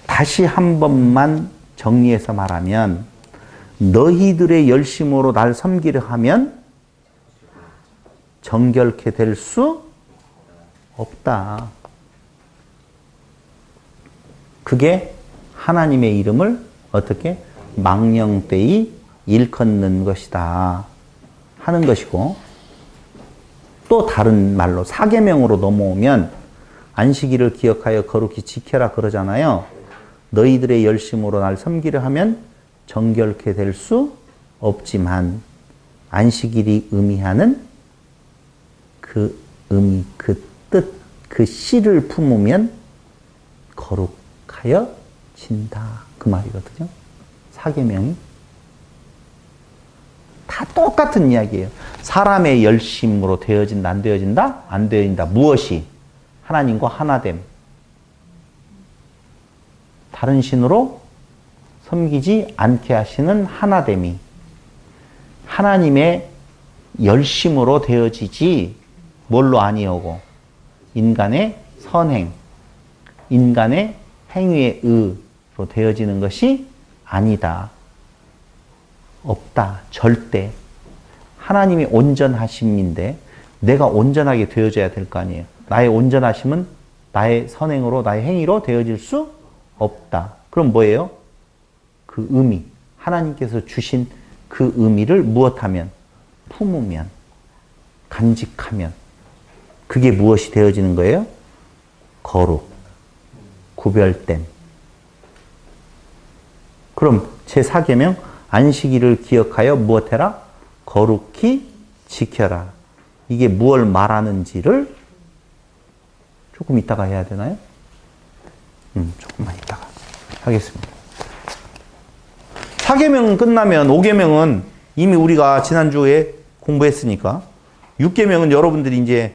Speaker 2: 다시 한 번만 정리해서 말하면 너희들의 열심으로 날 섬기려 하면 정결케 될 수 없다. 그게 하나님의 이름을 어떻게 망령되이 일컫는 것이다 하는 것이고, 또 다른 말로 사계명으로 넘어오면 안식일을 기억하여 거룩히 지켜라 그러잖아요. 너희들의 열심으로 날 섬기려 하면 정결케 될 수 없지만 안식일이 의미하는 그 의미, 그 뜻, 그 씨를 품으면 거룩하여 진다. 그 말이거든요. 사계명이. 다 똑같은 이야기예요. 사람의 열심으로 되어진다, 안 되어진다? 안 되어진다. 무엇이? 하나님과 하나됨. 다른 신으로 섬기지 않게 하시는 하나됨이 하나님의 열심으로 되어지지 뭘로 아니오고 인간의 선행, 인간의 행위의 의로 되어지는 것이 아니다. 없다. 절대. 하나님이 온전하심인데 내가 온전하게 되어져야 될 거 아니에요. 나의 온전하심은 나의 선행으로, 나의 행위로 되어질 수 없다. 그럼 뭐예요? 그 의미, 하나님께서 주신 그 의미를 무엇하면? 품으면, 간직하면 그게 무엇이 되어지는 거예요? 거룩, 구별됨. 그럼 제4계명 안식일을 기억하여 무엇해라? 거룩히 지켜라. 이게 무엇을 말하는지를 조금 이따가 해야 되나요? 조금만 이따가 하겠습니다. 4계명은 끝나면 5계명은 이미 우리가 지난주에 공부했으니까 6계명은 여러분들이 이제